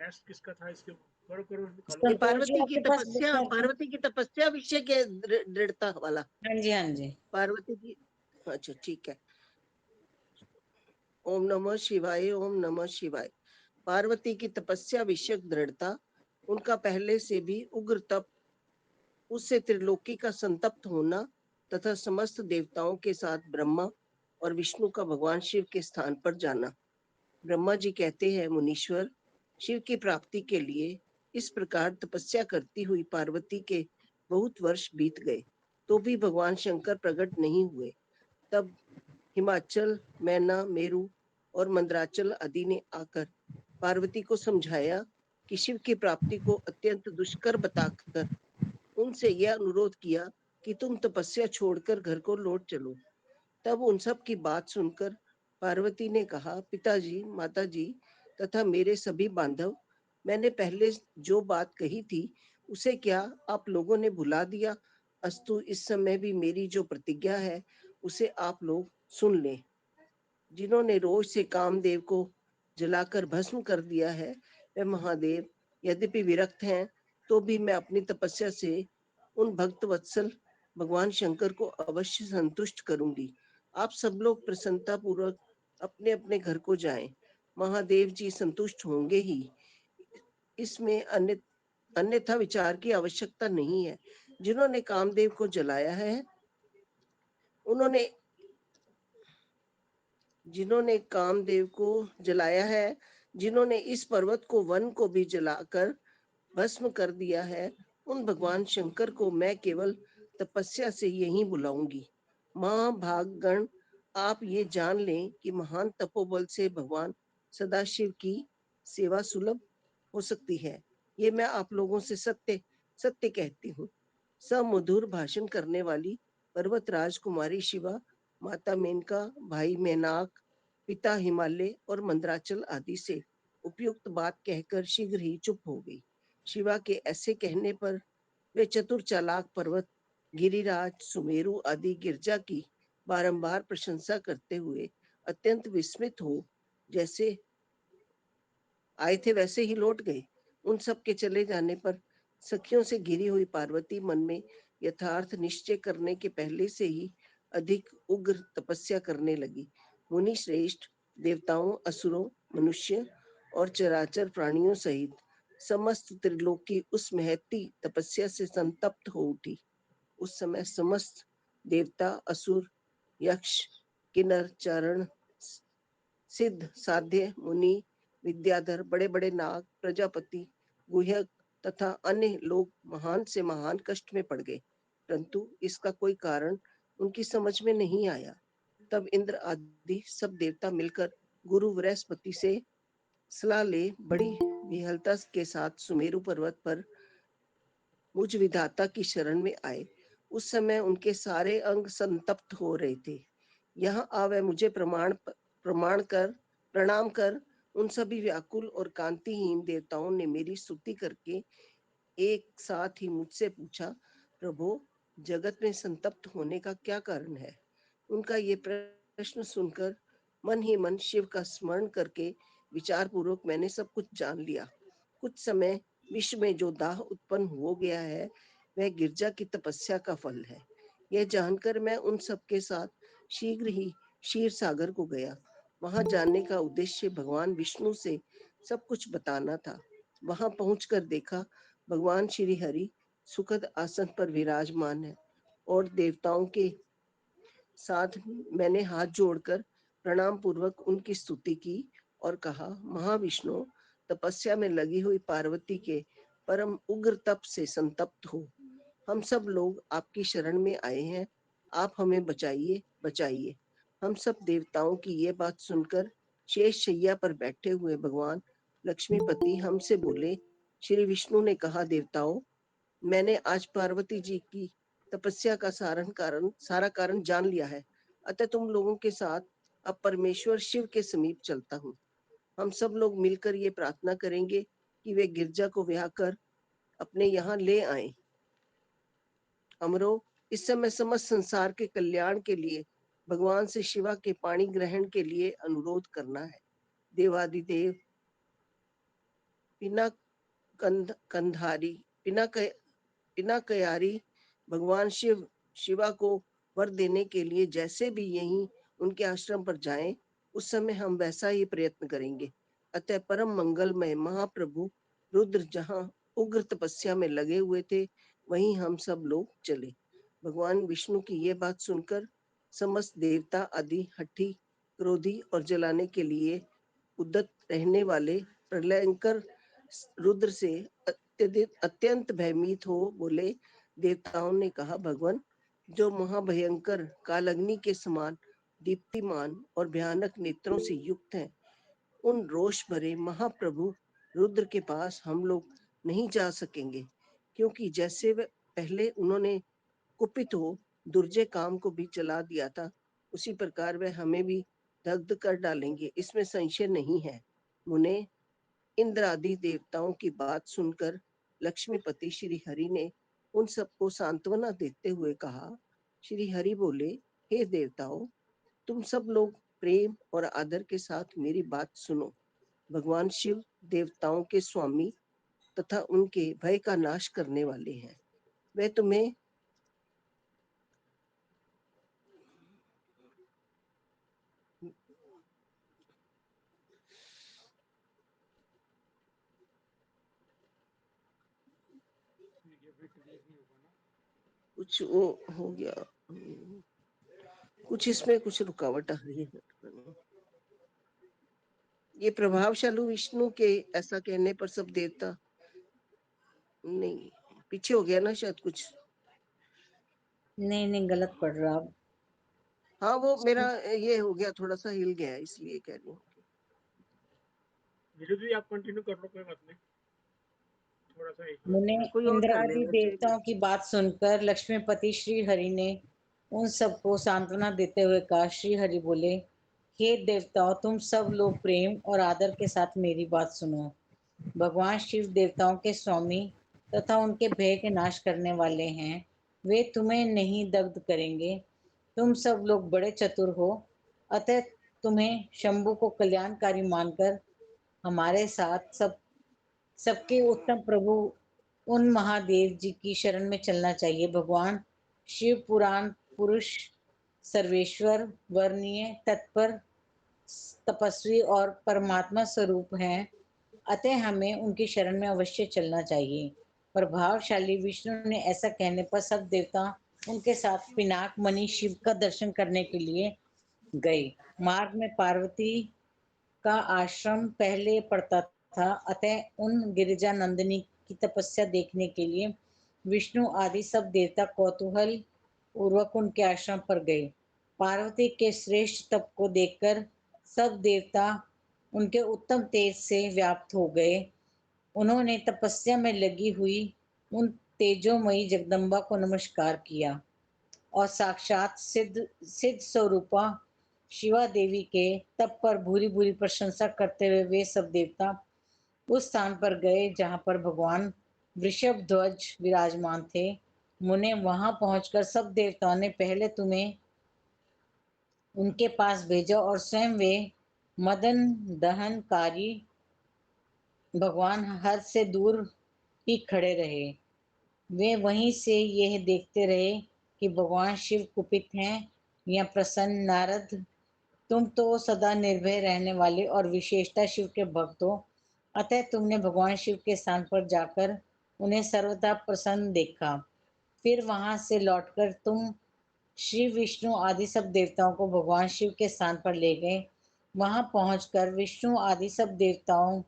नेक्स्ट किसका था? इसके करो ये संतोष पार्वती की तपस्या विषय के दृढ़ता वाला। हाँ जी, हाँ जी। पार्वती की, अच्छा ठीक है। ओम नमः शिवाय, ओम नमः शिवाय। पार्वती की तपस्या विषयक दृढ़ता, उनका पहले से भी उग्र तप, उससे त्रिलोकी का संतप्त होना तथा समस्त देवताओं के साथ ब्रह्मा और विष्णु का भगवान शिव के स्थान पर जाना। ब्रह्मा जी कहते हैं, मुनीश्वर, शिव की प्राप्ति के लिए इस प्रकार तपस्या करती हुई पार्वती के बहुत वर्ष बीत गए, तो भी भगवान शंकर प्रकट नहीं हुए। तब हिमाचल, मैना, मेरु और मंदराचल आदि ने आकर पार्वती को समझाया कि शिव की प्राप्ति को अत्यंत दुष्कर बताकर उनसे यह अनुरोध किया कि तुम तपस्या छोड़कर घर को लौट चलो। तब उन सब की बात सुनकर पार्वती ने कहा, पिताजी, माताजी तथा मेरे सभी बांधव, मैंने पहले जो बात कही थी उसे क्या आप लोगों ने भुला दिया? अस्तु, इस समय भी मेरी जो प्रतिज्ञा है उसे आप लोग सुन लें। जिन्होंने रोष से कामदेव को जलाकर भस्म कर दिया है, वे महादेव यद्यपि विरक्त हैं, तो भी मैं अपनी तपस्या से उन भक्त वत्सल भगवान शंकर को अवश्य संतुष्ट करूंगी। आप सब लोग प्रसन्नता पूर्वक अपने अपने घर को जाएं। महादेव जी संतुष्ट होंगे ही, इसमें अन्यथा विचार की आवश्यकता नहीं है। जिन्होंने कामदेव को जलाया है, जिन्होंने कामदेव को जलाया है, जिन्होंने इस पर्वत को, वन को भी जलाकर भस्म कर दिया है, उन भगवान शंकर को मैं केवल तपस्या से यही बुलाऊंगी। महाभागगण, आप ये जान लें कि महान तपोबल से भगवान सदाशिव की सेवा सुलभ हो सकती है। ये मैं आप लोगों से सत्य सत्य कहती हूँ। समधुर भाषण करने वाली पर्वत राजकुमारी शिवा, माता मेनका, भाई मैनाक, पिता हिमालय और मंदराचल आदि से उपयुक्त बात कहकर शीघ्र ही चुप हो गई। शिवा के ऐसे कहने पर वे चतुर चालाक पर्वत गिरिराज, सुमेरु आदि गिरजा की बारंबार प्रशंसा करते हुए अत्यंत विस्मित हो जैसे आए थे वैसे ही लौट गए। उन सब के चले जाने पर सखियों से घिरी हुई पार्वती मन में यथार्थ निश्चय करने के पहले से ही अधिक उग्र तपस्या करने लगी। मुनि श्रेष्ठ, देवताओं, असुरों, मनुष्य और चराचर प्राणियों सहित समस्त त्रिलोकी उस महती तपस्या से संतप्त हो उठी। उस समय समस्त देवता, असुर, यक्ष, किन्नर, चारण, सिद्ध, साध्य, मुनि, विद्याधर, बड़े बड़े नाग, प्रजापति, गुह्यक तथा अन्य लोग महान से महान कष्ट में पड़ गए, परंतु इसका कोई कारण उनकी समझ में नहीं आया। तब इंद्र आदि सब देवता मिलकर गुरु बृहस्पति से सलाह ले बड़ी विहलता के साथ सुमेरु पर्वत पर मुझ विधाता की शरण में आए। उस समय उनके सारे अंग संतप्त हो रहे थे। यहाँ आ वह मुझे प्रणाम कर उन सभी व्याकुल और कांतिहीन देवताओं ने मेरी स्तुति करके एक साथ ही मुझसे पूछा, प्रभु, जगत में संतप्त होने का क्या कारण है? उनका ये प्रश्न सुनकर मन ही मन शिव का स्मरण करके विचार पूर्वक मैंने सब कुछ जान लिया। कुछ समय विश्व में जो दाह उत्पन्न हो गया है वह गिरजा की तपस्या का फल है। यह जानकर मैं उन सब के साथ शीघ्र ही क्षीर सागर को गया। वहां जाने का उद्देश्य भगवान विष्णु से सब कुछ बताना था। वहां पहुंचकर देखा भगवान श्री हरि सुखद आसन पर विराजमान है और देवताओं के साथ मैंने हाथ जोड़कर प्रणाम पूर्वक उनकी स्तुति की और कहा, महाविष्णु, तपस्या में लगी हुई पार्वती के परम उग्र तप से संतप्त हो। हम सब लोग आपकी शरण में आए हैं, आप हमें बचाइए, बचाइए। हम सब देवताओं की ये बात सुनकर शेष शैया पर बैठे हुए भगवान लक्ष्मीपति हमसे बोले, श्री विष्णु ने कहा, देवताओं, मैंने आज पार्वती जी की तपस्या का सारा कारण जान लिया है। अतः तुम लोगों के साथ अब परमेश्वर शिव के समीप चलता हूँ। हम सब लोग मिलकर ये प्रार्थना करेंगे कि वे गिरजा को ब्याह कर अपने यहाँ ले आए। अमरो, इस समय समस्त संसार के कल्याण के लिए भगवान से शिवा के पाणी ग्रहण के लिए अनुरोध करना है। देवादिदेव पिना कंधारी पिनाकयारी भगवान शिवा को वर देने के लिए जैसे भी यहीं उनके आश्रम पर जाएं, उस समय हम वैसा ही प्रयत्न करेंगे। अतः परम मंगलमय महाप्रभु रुद्र जहां उग्र तपस्या में लगे हुए थे, वहीं हम सब लोग चले। भगवान विष्णु की ये बात सुनकर समस्त देवता आदि हठी, क्रोधी और जलाने के लिए उद्यत रहने वाले प्रलयंकर रुद्र से अत्यंत भयभीत हो बोले। देवताओं ने कहा, भगवान, जो महाभयंकर कालअग्नि के समान दीप्तिमान और भयानक नेत्रों से युक्त हैं, उन रोष भरे महाप्रभु रुद्र के पास हम लोग नहीं जा सकेंगे, क्योंकि जैसे वे पहले उन्होंने कुपित हो दुर्जय काम को भी जला दिया था, उसी प्रकार वे हमें भी दग्ध कर डालेंगे, इसमें संशय नहीं है। मुने, इंद्र आदि देवताओं की बात सुनकर लक्ष्मीपति श्री हरि ने उन सबको सांत्वना देते हुए कहा। श्री हरि बोले, हे देवताओं, तुम सब लोग प्रेम और आदर के साथ मेरी बात सुनो। भगवान शिव देवताओं के स्वामी तथा उनके भय का नाश करने वाले हैं। वे तुम्हें कुछ वो हो गया, कुछ इसमें कुछ रुकावट आ रही है। ये प्रभावशाली विष्णु के ऐसा कहने पर सब देवता नहीं, पीछे हो गया ना शायद कुछ। नहीं गलत पढ़ रहा अब। हाँ, वो मेरा ये हो गया, थोड़ा सा हिल गया, इसलिए कह रही हूँ। विरुद्ध भी आप कंटिन्यू कर लो, कोई बात नहीं, थोड़ा सा मुने, कोई और कर इंद्रादि लेगा, देवताओं की बात सुनकर लक्ष्मीपति श्री हरि ने उन सबको सांत्वना देते हुए कहा। श्री हरि बोले, हे देवताओं, तुम सब लोग प्रेम और आदर के साथ मेरी बात सुनो। भगवान शिव देवताओं के स्वामी तथा उनके भय के नाश करने वाले हैं। वे तुम्हें नहीं दग्ध करेंगे। तुम सब लोग बड़े चतुर हो, अतः तुम्हें शंभु को कल्याणकारी मानकर हमारे साथ सबके उत्तम प्रभु उन महादेव जी की शरण में चलना चाहिए। भगवान शिव पुराण पुरुष, सर्वेश्वर, वर्णीय, तत्पर, तपस्वी और परमात्मा स्वरूप हैं। अतः हमें उनकी शरण में अवश्य चलना चाहिए। प्रभावशाली विष्णु ने ऐसा कहने पर सब देवता उनके साथ पिनाक मणि शिव का दर्शन करने के लिए गए। मार्ग में पार्वती का आश्रम पहले पड़ता था, अतः उन गिरिजा नंदिनी की तपस्या देखने के लिए विष्णु आदि सब देवता कौतूहल पूर्वक उनके आश्रम पर गए। पार्वती के श्रेष्ठ तप को देखकर सब देवता उनके उत्तम तेज से व्याप्त हो गए। उन्होंने तपस्या में लगी हुई उन तेजोमयी जगदम्बा को नमस्कार किया और साक्षात सिद्ध सिद्ध स्वरूपा शिवा देवी के तप पर भूरी भूरी प्रशंसा करते हुए वे सब देवता उस स्थान पर गए जहां पर भगवान वृषभ ध्वज विराजमान थे। मुने वहां पहुंचकर सब देवताओं ने पहले तुम्हें उनके पास भेजा और स्वयं वे मदन दहनकारी भगवान हर से दूर ही खड़े रहे। वे वहीं से यह देखते रहे कि भगवान शिव कुपित हैं या प्रसन्न। नारद, तुम तो सदा निर्भय रहने वाले और विशेषता शिव के भक्त हो, अतः तुमने भगवान शिव के स्थान पर जाकर उन्हें सर्वदा प्रसन्न देखा। फिर वहां से लौटकर तुम श्री विष्णु आदि सब देवताओं को भगवान शिव के स्थान पर ले गए। वहां पहुंचकर विष्णु आदि सब देवताओं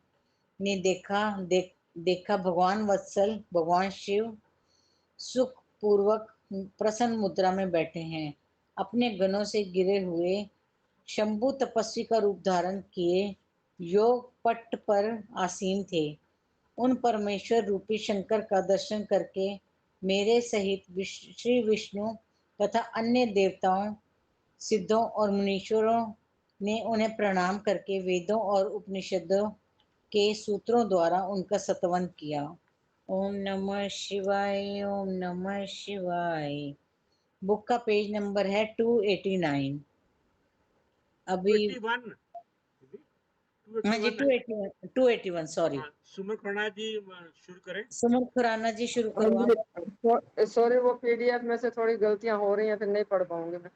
ने देखा भगवान वत्सल भगवान शिव सुख पूर्वक प्रसन्न मुद्रा में बैठे हैं। अपने गणों से गिरे हुए शंभु तपस्वी का रूप धारण किए योग पट्ट पर आसीन थे। उन परमेश्वर रूपी शंकर का दर्शन करके मेरे सहित श्री विष्णु तथा अन्य देवताओं, सिद्धों और मुनीश्वरों ने उन्हें प्रणाम करके वेदों और उपनिषदों के सूत्रों द्वारा उनका स्तवन किया। ओम नमः शिवाय, ओम नमः शिवाय। बुक का पेज नंबर है 289। अभी 281 हाँ जी 281 सॉरी। सुमन खुराना जी शुरू करें। सुमन खुराना जी शुरू करो। सॉरी, वो पीडीएफ में से थोड़ी गलतियां हो रही हैं, फिर नहीं पढ़ पाऊंगी मैं।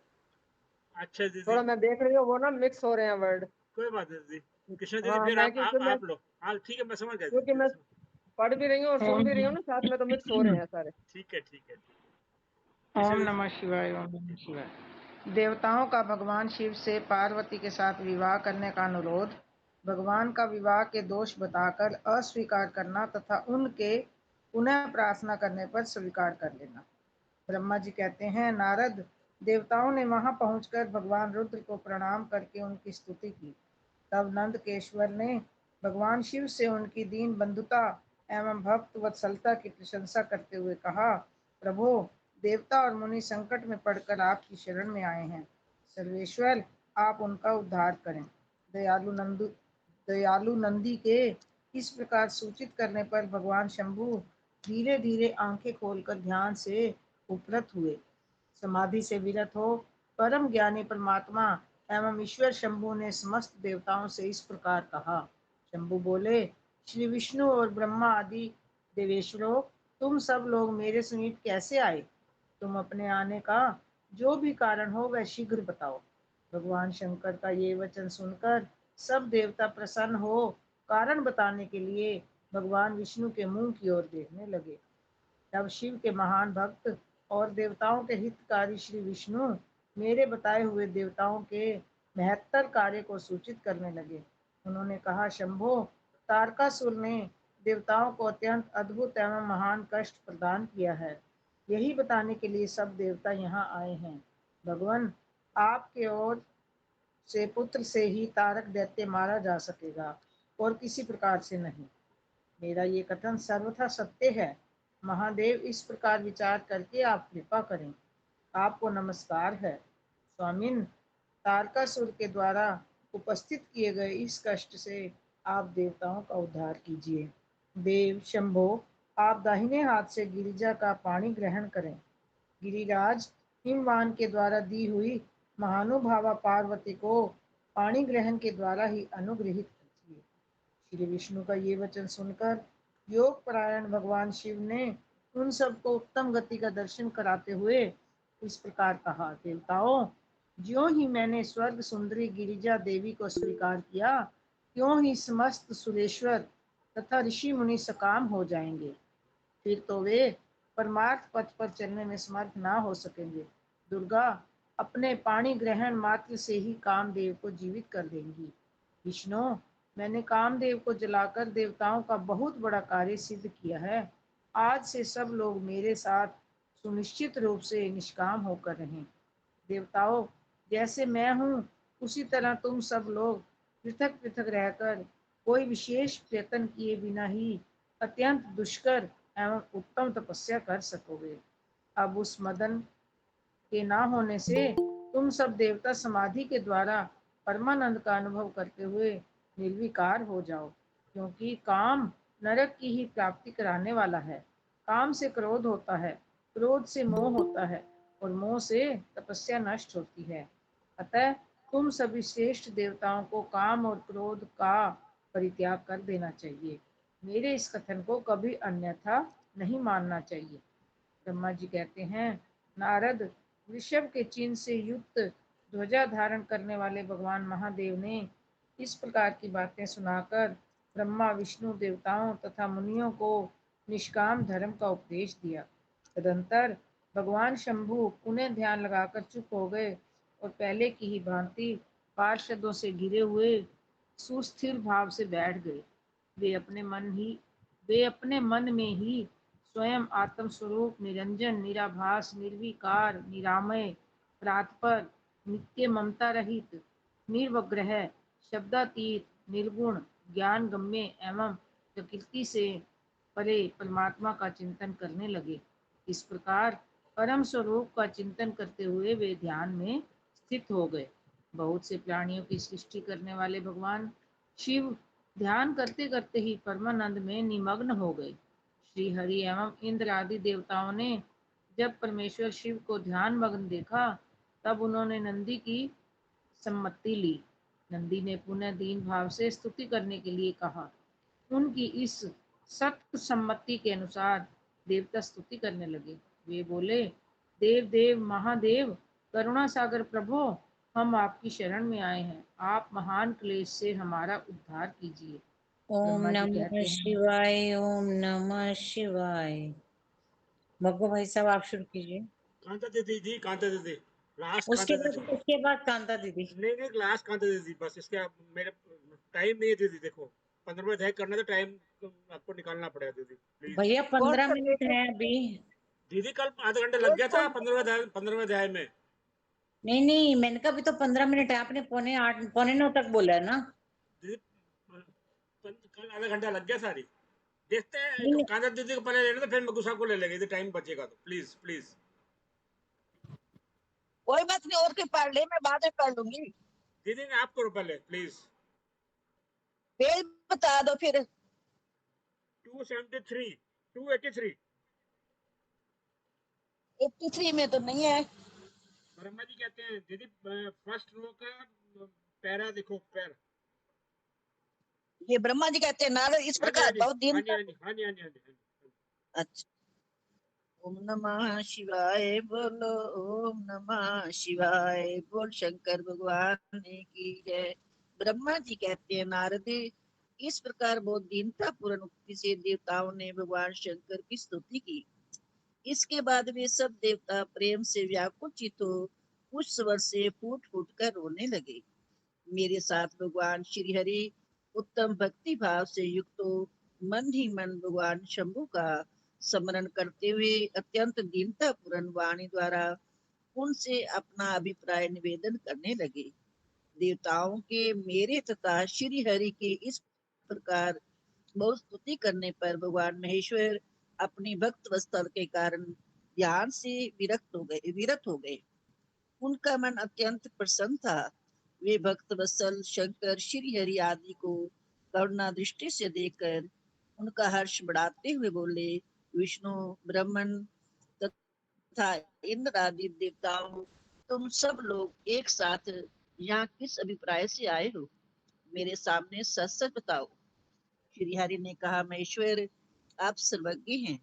अच्छा दीदी, थोड़ा मैं देख रही हूँ, वो ना मिक्स हो रहे हैं वर्ड। कोई बात नहीं दीदी। कृष्ण दीदी हाँ, फिर मैं क्योंकि मैं आप लो। हाँ ठीक है, मैं समझ गया क्योंकि मैं पढ़ भी रही हूँ और सुन भी रही हूँ ना साथ में, तो मिक्स हो रहे हैं सारे। ठीक है ठीक है। ओम नमः शिवाय, ओम नमः शिवाय। देवताओं का भगवान शिव से पार्वती के साथ विवाह करने का अनुरोध, भगवान का विवाह के दोष बताकर अस्वीकार करना तथा उनके पुनः प्रार्थना करने पर स्वीकार कर लेना। ब्रह्मा जी कहते हैं, नारद, देवताओं ने वहां पहुंचकर भगवान रुद्र को प्रणाम करके उनकी स्तुति की। तब नंदकेश्वर ने भगवान शिव से उनकी दीन बंधुता एवं भक्त वत्सलता की प्रशंसा करते हुए कहा, प्रभु, देवता और मुनि संकट में पड़कर आपकी शरण में आए हैं। सर्वेश्वर, आप उनका उद्धार करें। दयालु नंदी के इस प्रकार सूचित करने पर भगवान शंभु धीरे धीरे आंखें खोलकर ध्यान से उपरत हुए। समाधि से विरत हो परम ज्ञानी परमात्मा एवं ईश्वर शंभु ने समस्त देवताओं से इस प्रकार कहा। शंभु बोले, श्री विष्णु और ब्रह्मा आदि देवेश्वरों, तुम सब लोग मेरे समीप कैसे आए? तुम अपने आने का जो भी कारण हो वह शीघ्र बताओ। भगवान शंकर का ये वचन सुनकर सब देवता प्रसन्न हो कारण बताने के लिए भगवान विष्णु के मुंह की ओर देखने लगे। तब शिव के महान भक्त और देवताओं के हितकारी श्री विष्णु मेरे बताए हुए देवताओं के महत्तर कार्य को सूचित करने लगे। उन्होंने कहा, शंभो, तारकासुर ने देवताओं को अत्यंत अद्भुत एवं महान कष्ट प्रदान किया है। यही बताने के लिए सब देवता यहाँ आए हैं। भगवान, आपके ओर से पुत्र से ही तारक दैत्य मारा जा सकेगा और किसी प्रकार से नहीं। मेरा ये कथन सर्वथा सत्य है। महादेव, इस प्रकार विचार करके आप कृपा करें। आपको नमस्कार है। स्वामिन, तारकासुर के द्वारा उपस्थित किए गए इस कष्ट से आप देवताओं का उद्धार कीजिए। देव शंभो, आप दाहिने हाथ से गिरिजा का पानी ग्रहण करें। गिरिराज हिमवान के द्वारा दी हुई महानुभावा पार्वती को पानी ग्रहण के द्वारा ही अनुग्रहित कीजिए। श्री विष्णु का ये वचन सुनकर योग परायण भगवान शिव ने उन सबको उत्तम गति का दर्शन कराते हुए इस प्रकार कहा, देवताओं, ज्यों ही मैंने स्वर्ग सुंदरी गिरिजा देवी को स्वीकार किया, त्यों ही समस्त सुरेश्वर तथा ऋषि मुनि सकाम हो जाएंगे। फिर तो वे परमार्थ पथ पर चलने में समर्थ ना हो सकेंगे। दुर्गा अपने पानी ग्रहण मात्र से ही कामदेव को जीवित कर देंगी। विष्णु, मैंने कामदेव को जलाकर देवताओं का बहुत बड़ा कार्य सिद्ध किया है। आज से सब लोग मेरे साथ सुनिश्चित रूप से निष्काम होकर रहें। देवताओं, जैसे मैं हूँ उसी तरह तुम सब लोग पृथक पृथक रहकर कोई विशेष प्रयत्न किए बिना ही अत्यंत दुष्कर एवं उत्तम तपस्या कर सकोगे। अब उस मदन के ना होने से तुम सब देवता समाधि के द्वारा परमानंद का अनुभव करते हुए निर्विकार हो जाओ, क्योंकि काम नरक की ही प्राप्ति कराने वाला है। काम से क्रोध होता है, क्रोध से मोह होता है और मोह से तपस्या नष्ट होती है। अतः तुम सभी श्रेष्ठ देवताओं को काम और क्रोध का परित्याग कर देना चाहिए। मेरे इस कथन को कभी अन्यथा नहीं मानना चाहिए। ब्रह्मा जी कहते हैं, नारद, वृषभ के चिन्ह से युक्त ध्वजा धारण करने वाले भगवान महादेव ने इस प्रकार की बातें सुनाकर ब्रह्मा, विष्णु, देवताओं तथा मुनियों को निष्काम धर्म का उपदेश दिया। तदंतर भगवान शंभु पुनः ध्यान लगाकर चुप हो गए और पहले की ही भांति पार्षदों से घिरे हुए सुस्थिर भाव से बैठ गए। वे अपने मन में ही स्वयं आत्म स्वरूप, निरंजन, निराभास, निर्विकार, निरामय, प्रातपर, नित्य ममता रहित, निर्वग्रह, शब्दातीत, निर्गुण, ज्ञान गम्य एवं प्रकृति से परे परमात्मा का चिंतन करने लगे। इस प्रकार परम स्वरूप का चिंतन करते हुए वे ध्यान में स्थित हो गए। बहुत से प्राणियों की सृष्टि करने वाले भगवान शिव ध्यान करते करते ही परमानंद में निमग्न हो गए। श्री हरि एवं इंद्र आदि देवताओं ने जब परमेश्वर शिव को ध्यान मग्न देखा, तब उन्होंने नंदी की सम्मति ली। नंदी ने पुनः दीन भाव से स्तुति करने के लिए कहा। उनकी इस सत्य सम्मति के अनुसार देवता स्तुति करने लगे। वे बोले, देव देव महादेव, करुणा सागर प्रभो, हम आपकी शरण में आए हैं। आप महान क्लेश से हमारा उद्धार कीजिए। ओम ब्रह्मा जी नमः कहते हैं, शिवाय, ओम नमः शिवाय। मग्गू भाई साहब आप शुरू कीजिए। कांता दीदी, कांता दीदी, लास्ट उसके कांता दीदी। उसके बाद कांता दीदी। नहीं, लास्ट कांता दीदी, बस इसके मेरे टाइम नहीं है दीदी। देखो 15 अध्याय करना तो टाइम आपको निकालना पड़ेगा दीदी, प्लीज। भैया 15 मिनट है अभी। दीदी कल आधा घंटा लग गया था 15वें अध्याय में। नहीं नहीं, मैंने कहा अभी तो 15 मिनट है। आपने 7:45 9 तक बोला है ना दीदी कल आधा घंटा लग गया सारी। देखते हैं, नहीं, कांता दीदी को पहले लेना तो फिर मगू साहब को ले लेंगे, यदि टाइम बचेगा तो। प्लीज प्लीज कोई बात नहीं, और कोई पढ़ ले, मैं बाद में पढ़ लूंगी। दीदी ने आप करो पहले प्लीज। पेज बता दो फिर। 273 283 83 में तो नहीं है। ब्रह्मा जी कहते हैं, दीदी फर्स्ट रो का पैरा देखो, पैर। ये ब्रह्मा जी कहते हैं, नारद इस प्रकार बहुत दिन तक। हाँ जी। अच्छा, ओम नमः शिवाय बोलो, ओम नमः शिवाय बोल, शंकर भगवान की जय। ब्रह्मा जी कहते हैं, नारद इस प्रकार बहुत दीनता पूर्ण उक्ति से देवताओं ने भगवान शंकर की स्तुति की। इसके बाद वे सब देवता प्रेम से व्याकुचित हो उस स्वर से फूट फूट कर रोने लगे। मेरे साथ भगवान श्री हरि उत्तम भक्ति भाव से युक्त हो मन ही मन भगवान शंभु का स्मरण करते हुए अत्यंत दीनता पूर्ण वाणी द्वारा उनसे अपना अभिप्राय निवेदन करने लगे। देवताओं के मेरे तथा श्री हरि के इस प्रकार बहुत स्तुति करने पर भगवान महेश्वर अपनी भक्त वत्सल के कारण ध्यान से विरत हो गए। उनका मन अत्यंत प्रसन्न था। वे भक्त वत्सल शंकर श्री हरि आदि को करुणा दृष्टि से देखकर उनका हर्ष बढ़ाते हुए बोले, विष्णु, ब्रह्मन तथा इंद्र आदि देवताओं, तुम सब लोग एक साथ यहाँ किस अभिप्राय से आए हो? मेरे सामने सच सच बताओ। श्री हरि ने कहा, महेश्वर, आप सर्वज्ञ हैं,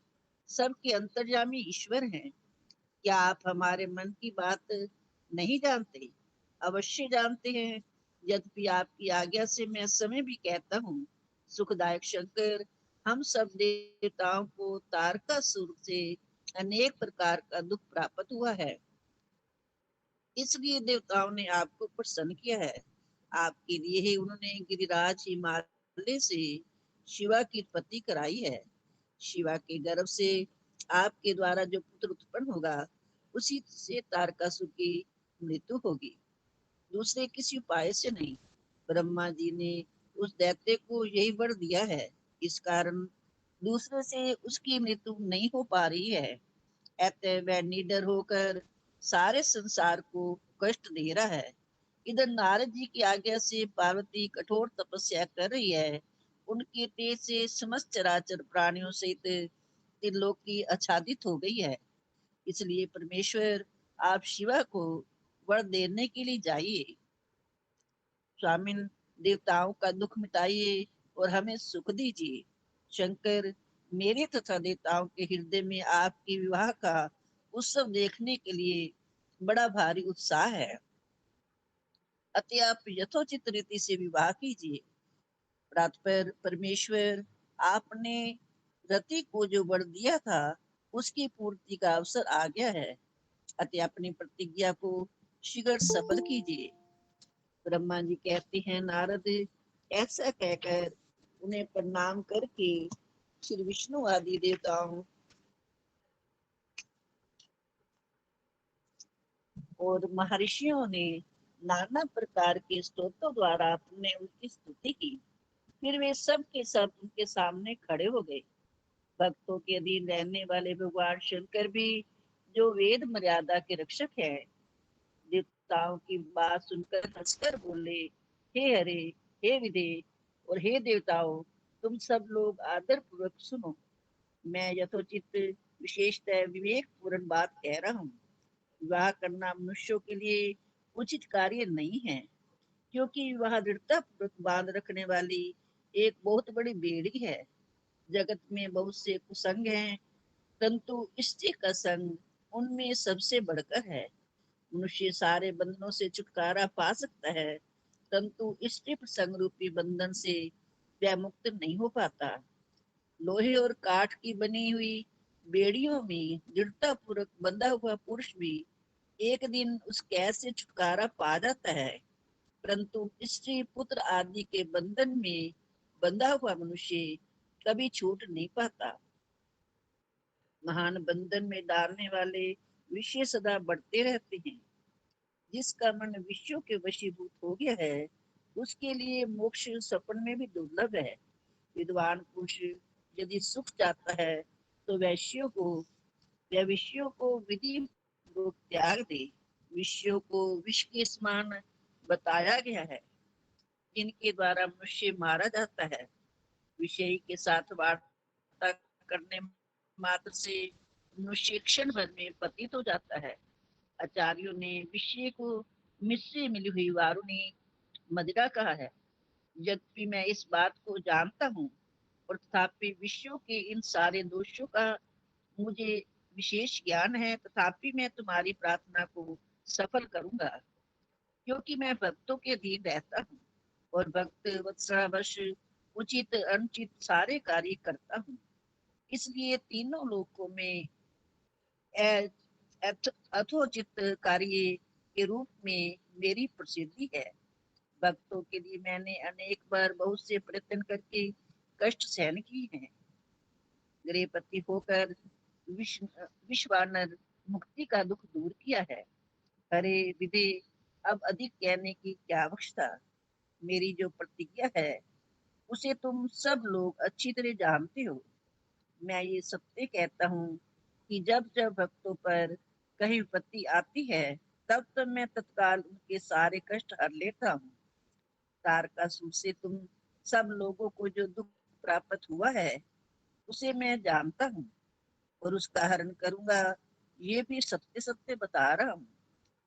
सबके अंतर्यामी ईश्वर हैं। क्या आप हमारे मन की बात नहीं जानते? अवश्य जानते हैं, यद्यपि आपकी आज्ञा से मैं समय भी कहता हूँ। सुखदायक शंकर, हम सब देवताओं को तारकासुर से अनेक प्रकार का दुख प्राप्त हुआ है, इसलिए देवताओं ने आपको प्रसन्न किया है। आपके लिए ही उन्होंने गिरिराज हिमालय से शिवा की उत्पत्ति कराई है। शिवा के गर्भ से आपके द्वारा जो पुत्र उत्पन्न होगा, उसी से तारकासुर की मृत्यु होगी। दूसरे किसी उपाय से नहीं। ब्रह्मा जी ने उस दैत्य को यही वर दिया है, इस कारण दूसरे से उसकी मृत्यु नहीं हो पा रही है। अतः वह निडर होकर सारे संसार को कष्ट दे रहा है। इधर नारद जी की आज्ञा से पार्वती कठोर तपस्या कर रही है। उनके तेज से समस्त चराचर प्राणियों सहित त्रिलोक की आच्छादित हो गई है। इसलिए परमेश्वर आप शिवा को वर देने के लिए जाइए। स्वामिन, देवताओं का दुख मिटाइए और हमें सुख दीजिए। शंकर, मेरे तथा देवताओं के हृदय में आपके विवाह का उत्सव देखने के लिए बड़ा भारी उत्साह है। अतः आप यथोचित रीति से विवाह कीजिए। रात पर परमेश्वर, आपने रति को जो वर दिया था उसकी पूर्ति का अवसर आ गया है। अतः अपनी प्रतिज्ञा को शीघ्र सफल कीजिए। ब्रह्मा जी कहते हैं, नारद, ऐसा कहकर उन्हें प्रणाम करके श्री विष्णु आदि देवताओं और महर्षियों ने नाना प्रकार के स्तोत्रों द्वारा अपने उनकी स्तुति की। फिर वे सब के सब उनके सामने खड़े हो गए। भक्तों के अधीन रहने वाले भगवान शंकर भी, जो वेद मर्यादा के रक्षक है, देवताओं की बात सुनकर हंसकर बोले, हे हरे, हे विदे और हे देवताओं, तुम सब लोग आदर पूर्वक सुनो। मैं यथोचित विशेषतः विवेक पूर्ण बात कह रहा हूँ। विवाह करना मनुष्यों के लिए उचित कार्य नहीं है, क्योंकि विवाह दृढ़ता पूर्वक बांध रखने वाली एक बहुत बड़ी बेड़ी है। जगत में बहुत से कुसंग हैं, परंतु स्त्री का संग उनमें सबसे बढ़कर है। मनुष्य सारे बंधनों से छुटकारा पा सकता है, परंतु स्त्री प्रसंग रूपी बंधन से वह मुक्त नहीं हो पाता। लोहे और काठ की बनी हुई बेड़ियों में दृढ़ता पूर्वक बंधा हुआ पुरुष भी एक दिन उस कैद से छुटकारा पा जाता है, परंतु स्त्री पुत्र आदि के बंधन में बंधा हुआ मनुष्य कभी छूट नहीं पाता। महान बंधन में डालने वाले विषय सदा बढ़ते रहते हैं। जिसका मन विषयों के वशीभूत हो गया है, उसके लिए मोक्ष सपन में भी दुर्लभ है। विद्वान पुरुष यदि सुख चाहता है तो विषयों को विधि पूर्वक त्याग दे। विषयों को विष के समान बताया गया है, जिनके द्वारा मनुष्य मारा जाता है। विषय के साथ वार्ता करने मात्र से मनुष्य क्षण भर में पतित हो जाता है। आचार्यों ने विषय को मिश्र से मिली हुई वारुणी मदिरा कहा है। यद्यपि मैं इस बात को जानता हूँ, और तथापि विषयों के इन सारे दोषों का मुझे विशेष ज्ञान है, तथापि मैं तुम्हारी प्रार्थना को सफल करूंगा, क्योंकि मैं भक्तों के अधीन रहता हूँ और भक्त वत्सरावश उचित अनुचित सारे कार्य करता हूँ। इसलिए तीनों लोकों में अथोचित कार्य के रूप में मेरी प्रसिद्धि है। भक्तों के लिए मैंने अनेक बार बहुत से प्रयत्न करके कष्ट सहन किए हैं। गृहपति होकर विश्वानर मुक्ति का दुख दूर किया है। हरे विदे, अब अधिक कहने की क्या आवश्यकता। मेरी जो प्रतिज्ञा है उसे तुम सब लोग अच्छी तरह जानते हो। मैं ये सत्य कहता हूँ कि जब जब भक्तों पर कहीं विपत्ति आती है, तब तब मैं तत्काल उनके सारे कष्ट हर लेता हूँ। तारकासुर से तुम सब लोगों को जो दुख प्राप्त हुआ है, उसे मैं जानता हूँ और उसका हरण करूंगा, ये भी सत्य सत्य बता रहा हूँ।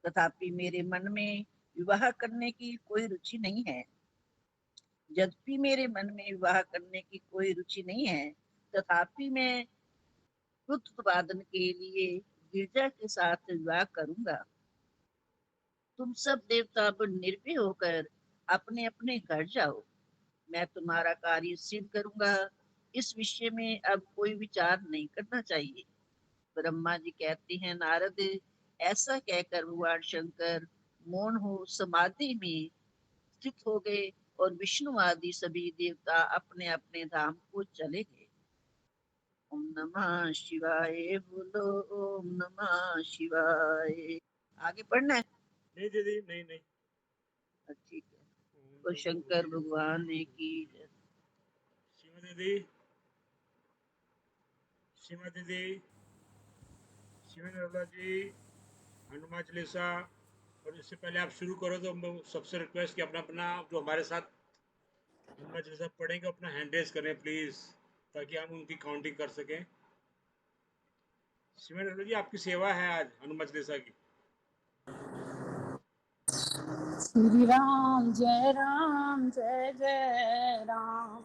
तथापि मेरे मन में विवाह करने की कोई रुचि नहीं है। यद्यपि मेरे मन में विवाह करने की कोई रुचि नहीं है, तथापि मैं उत्पादन के लिए गिरजा के साथ विवाह करूंगा। तुम सब देवता अब निर्भय होकर अपने अपने घर जाओ। मैं तुम्हारा कार्य सिद्ध करूंगा। इस विषय में अब कोई विचार नहीं करना चाहिए। ब्रह्मा जी कहते हैं, नारद, ऐसा कहकर भगवान शंकर मौन हो समाधि में स्थित हो गए और विष्णु आदि सभी देवता अपने अपने धाम को चले गए। ओम नमः शिवाय बोलो, ओम नमः शिवाय। आगे पढ़ना है? नहीं दीदी, नहीं नहीं। ठीक है। बोल शंकर भगवान की जय। श्रीमती दी, शिवनरला जी, हनुमान चालीसा। और इससे पहले आप शुरू करो तो मैं सबसे रिक्वेस्ट कि अपना अपना जो हमारे साथ हनुमान चालीसा पढ़ेंगे अपना हैंड रेज करें प्लीज, ताकि हम उनकी काउंटिंग कर सकें। शिवनरला जी, आपकी सेवा है आज हनुमान चालीसा की। श्री राम जय राम जय जय राम,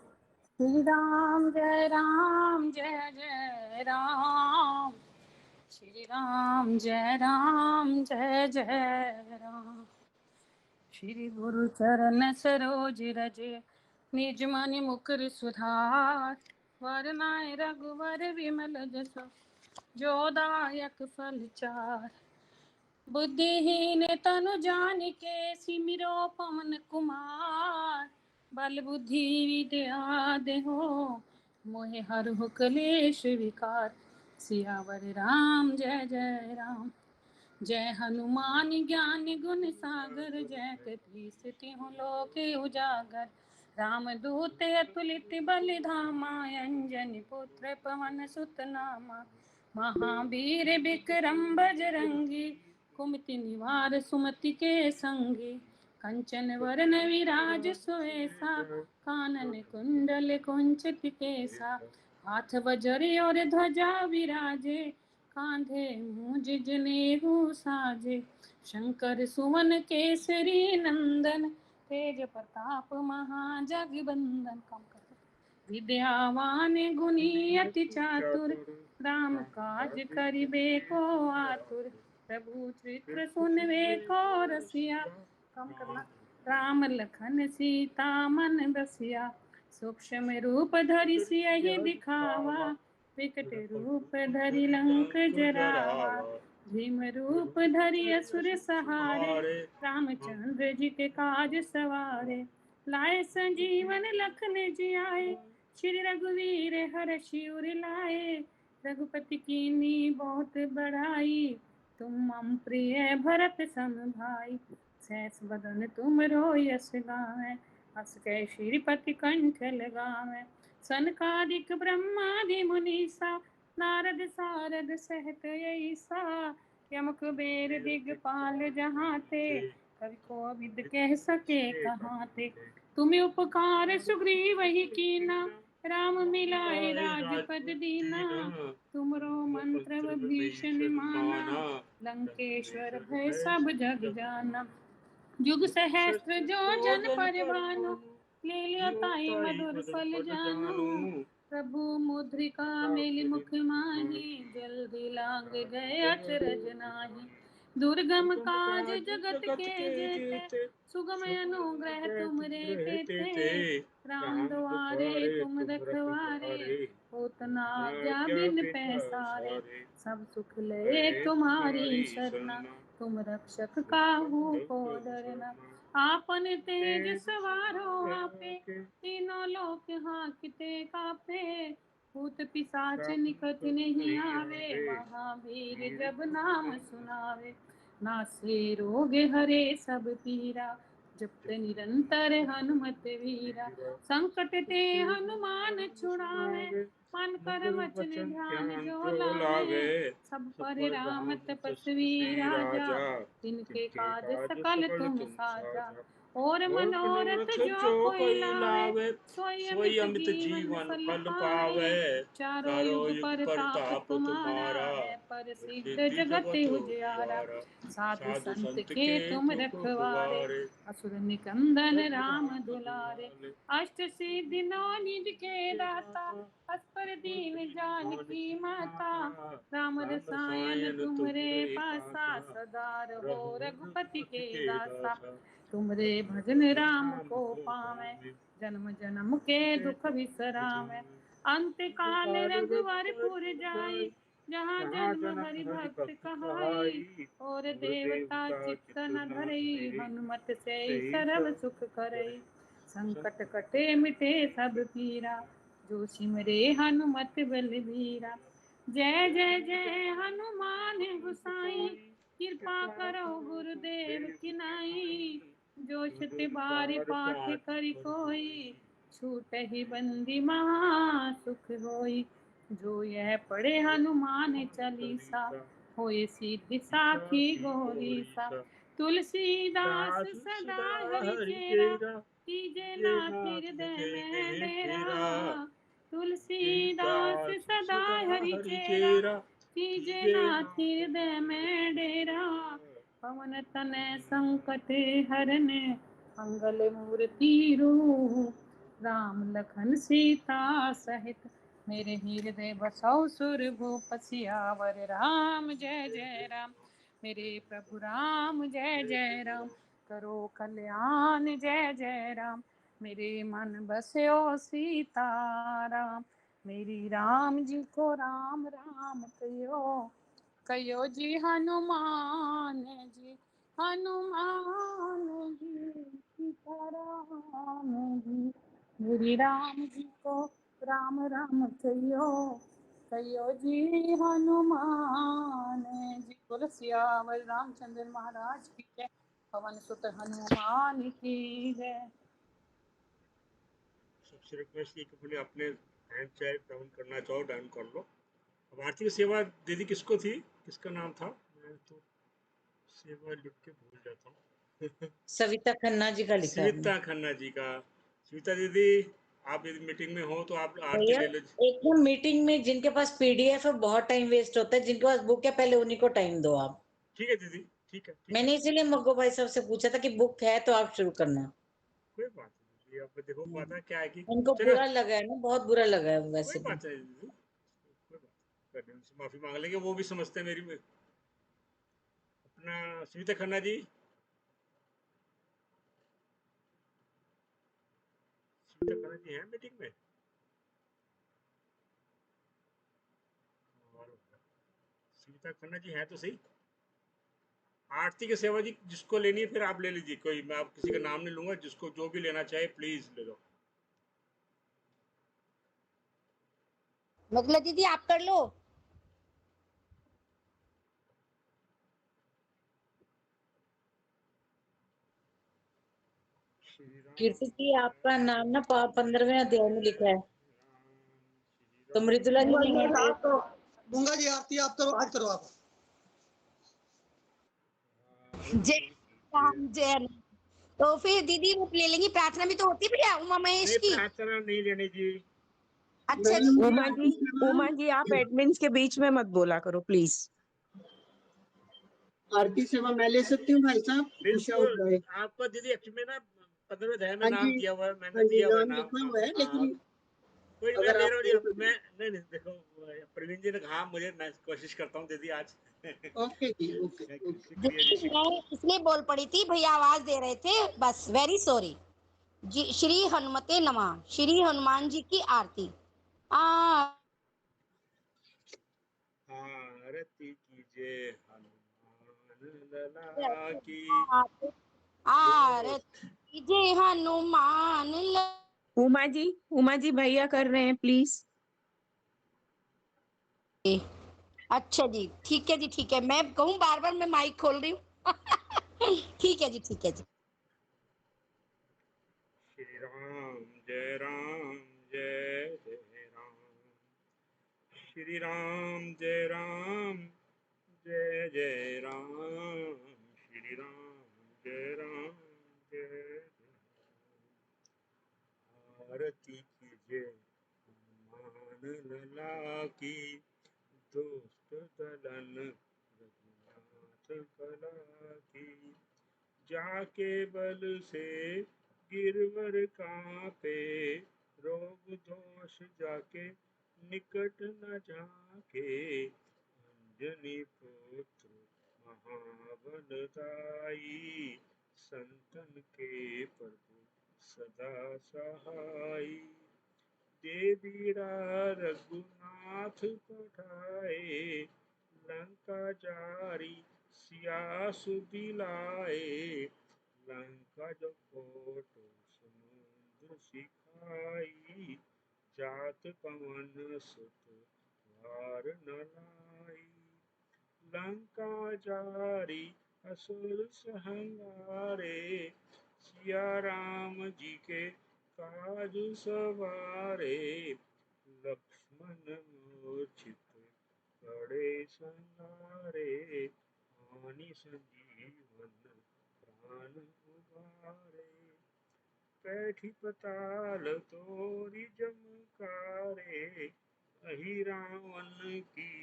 श्री राम जय राम जय जय राम, श्री राम जय राम जय जय राम। श्री गुरु चरण सरोज रज निज मन मुकुर सुधार, वरनाय रघुवर विमल जसु जो दायक फल चार। बुद्धिहीन तनु जानिके सिमिरो पवन कुमार, बल बुद्धि विद्या देहो मोहि हरहु कलेश विकार। सियावर राम जय जय राम, जय हनुमान ज्ञान गुण सागर, जय कपीस तिहुँ लोक उजागर। राम दूत अतुलित बल धामा, अंजनी पुत्र पवन सुत नामा। महावीर विक्रम बजरंगी, कुमति निवार सुमति के संगी। कंचन वरन विराज सुवेसा, कानन कुंडल कुंचित केसा। हाथ वज्र और ध्वजा विराजे, कांधे मूंज जनेऊ साजे। शंकर सुवन केसरी नंदन, तेज प्रताप महाजगबंदन। काम कर विद्यावान गुणी अति चातुर, राम काज करिबे को आतुर। प्रभु चरित्र सुनबे को रसिया, काम करना राम लखन सीता मन बसिया। सूक्ष्म रूप धरि सियहि दिखावा, विकट रूप धरि लंक जरावा। भीम रूप धरि असुर सहारे, रामचंद्र जी के काज सवारे। लाए संजीवन लखन जियाए, श्री रघुवीर हर्षि उर लाए। रघुपति कीन्ही बहुत बड़ाई, तुम मम प्रिय भरत सम भाई। सहस बदन तुम यश गावै, हस कै श्रीपति कंठ लगावै। सनकादिक ब्रह्मादि मुनीसा, नारद सारद सहित ऐसा। यम कुबेर दिगपाल जहाँ ते, कवि कोविद कह सके कहाँ ते। तुम्हें उपकार सुग्रीव ही कीना, राम मिलाए राजपद दीना। तुमरो मंत्र विभीषण माना, लंकेश्वर भय सब जग जाना। जुग सहस्त्र जो जन पर भानु, ले लियो ताई मधुर फल जानू। प्रभु मुद्रिका मेलि मुख माही, जल्दी लांग गए अचरज नाही। दुर्गम काज जगत के जेते, सुगम अनुग्रह तुमरे तेते। राम दुआरे तुम रखवारे, होत न आज्ञा बिन पैसारे। सब सुख लए तुम्हारी शरणा, तुम रक्षक काहू को डरना। आपन तेज सवारो आपे, तीनों लोक हांकते कापे। भूत पिशाच निकट नहीं आवे, महावीर जब नाम सुनावे। नासे रोग हरे सब पीरा, जपत निरंतर हनुमत वीरा। संकट ते हनुमान छुड़ावे, मन कर वचन ध्यान जो लावे। सब पर राम तपस्वी राजा, तिनके काज सकल तुम साजा। और मनोरथ जो कोई लावे, सोई अमित जीवन फल पावे। चारों युग परताप तुम्हारा है, प्रसिद्ध जगत उजियारा। साधु संत के तुम रखवारे, असुर निकंदन राम दुलारे। अष्ट सिद्धि नौ निधि के दाता, अस्पर दीन जानकी माता। राम रसायन तुमरे पासा, सदा रहो रघुपति के दासा। तुमरे भजन राम को पावै, जन्म जन्म के दुख बिसरावै। अंत काल रघुवरपुर जाई, जहाँ जन्म हरि भक्त कहाई। और देवता चित्त न धरई, हनुमत से सर्व सुख करई। संकट कटे मिटे सब पीरा, जो सिमरे हनुमत बलबीरा। जय जय जय हनुमान गोसाई, कृपा करो गुरुदेव की नाई। जो छुट बार पाठ करि कोई, छूट ही बंदी महा सुख होई। जो यह पढ़े हनुमान चालीसा, होए सिद्धि साखी गोरी सा। तुलसीदास सदा हरि चेरा, कीजे नाथ हृदय में डेरा। तुलसीदास सदा हरि चेरा, कीजे नाथ हृदय में डेरा। पवन तनय संकट हरने, मंगल मूर्ति रूप। राम लखन सीता सहित, मेरे हृदय बसौ सुरभूप। सियावर राम जय जय राम, मेरे प्रभु राम जय जय राम। करो कल्याण जय जय राम, मेरे मन बस्यो सीताराम। मेरी राम जी को राम राम कहियो, कहियो जी हनुमान जी, हनुमान जी सीताराम जी। मेरी राम जी को राम राम कहियो, कहियो जी हनुमान जी। बोलो सियावर रामचंद्र महाराज की जय, पवन सुत हनुमान की जय। सबसे रिक्वेस्ट की कि अपने हैंड चाहे डाउन करना चाहो डाउन कर लो। अब आरती की सेवा दीदी किसको थी, किसका नाम था? मैं तो सेवा लिख के भूल जाता हूँ। सविता खन्ना जी का लिखा है। सविता खन्ना जी का। सविता दीदी, आप यदि मीटिंग में हो तो आप आरती भैया ले लो। एक ना मीटिंग में जिनके पास पीडीएफ है बहुत टाइम वेस्ट होता है, जिनके पास बुक है पहले उन्हीं को टाइम दो आप। ठीक है दीदी, ठीक है, ठीक है। मैंने इसीलिए मग्गो भाई साहब से पूछा था कि बुक है तो आप शुरू करना। कोई बात नहीं, अब देखो पता क्या है कि उनको चलो बुरा लगा है ना, बहुत बुरा लगा है कोई वैसे भी। बात नहीं दीदी, कोई बात नहीं, करने उनसे माफी मांग लेंगे, वो भी समझते हैं मेरी अपना। सविता खन्ना जी, सविता खन्ना जी हैं मीटिंग में? और सविता खन्ना जी हैं तो सही। आरती की सेवा जी जिसको लेनी है फिर आप ले लीजिए, कोई मैं आप किसी का नाम नहीं लूंगा, जिसको जो भी लेना चाहे प्लीज ले लो। मतलब दीदी आप कर लो। कीर्ति जी आपका नाम ना 15वें अध्याय में लिखा है, तो मृदुला जी ने दूंगा जी आरती, आप करो, आज करो आप। जय राम जय राम। तो फिर दीदी वो ले लेंगी, प्रार्थना भी तो होती है भैया उमा महेश नहीं की। प्रार्थना नहीं लेनी जी। अच्छा जी। उमा जी आप एडमिन्स के बीच में मत बोला करो प्लीज। आरती सेवा मैं ले सकती हूँ भाई साहब, उषा बिल्कुल, उठाए। आपका दीदी एक्चुअली ना 15वें अध्याय में हाँ नाम जी, दिया हुआ है, मैंने हाँ जी दिया हुआ है नाम नाम। लिखा हुआ है, हाँ, लेकिन कोई मैं अगर ले आप रहा हूँ जी, दे तो मैं नहीं देखो प्रवीण जी ने कहा मुझे, मैं कोशिश करता हूँ दीदी आज। ओके जी, ओके ओके। शुक्रिया जी, दीदी मैं इसलिए बोल पड़ी थी, भैया आवाज दे रहे थे, बस वेरी सॉरी जी। श्री हनुमते नमः, श्री हनुमान जी की आरती। आरती कीजिए हनुमान लला की। आरती जय हनुमान। उमा जी भैया कर रहे हैं प्लीज। अच्छा जी, ठीक है जी, ठीक है। मैं कहूँ बार बार मैं माइक खोल रही हूँ। ठीक है जी, ठीक है जी। श्री राम जय राम जय जय राम, श्री राम जय राम जय जय राम, श्री राम जय राम जय जय। आरती कीजिए हनुमान लला की, दुष्ट दलन रघुनाथ कला की। जाके बल से गिरवर कांपे, रोग दोष जाके निकट न जाके। अंजनी पुत्र महाबलदाई, संतन के प्रभु सदा सहाई। देवीरा रघुनाथ पठाए, लंका जारी सिया सुदिलाए। लंका जो कोट समुद्र सिखाई, जात पवन सुत वार न लाई। लंका जारी असुर संहारे, सिया राम जी के काज सवारे, लक्ष्मण मूर्छित पड़े संहारे, आनि संजीवन प्राण उबारे, पैठी पताल तोरी जमकारे, अहि रावण की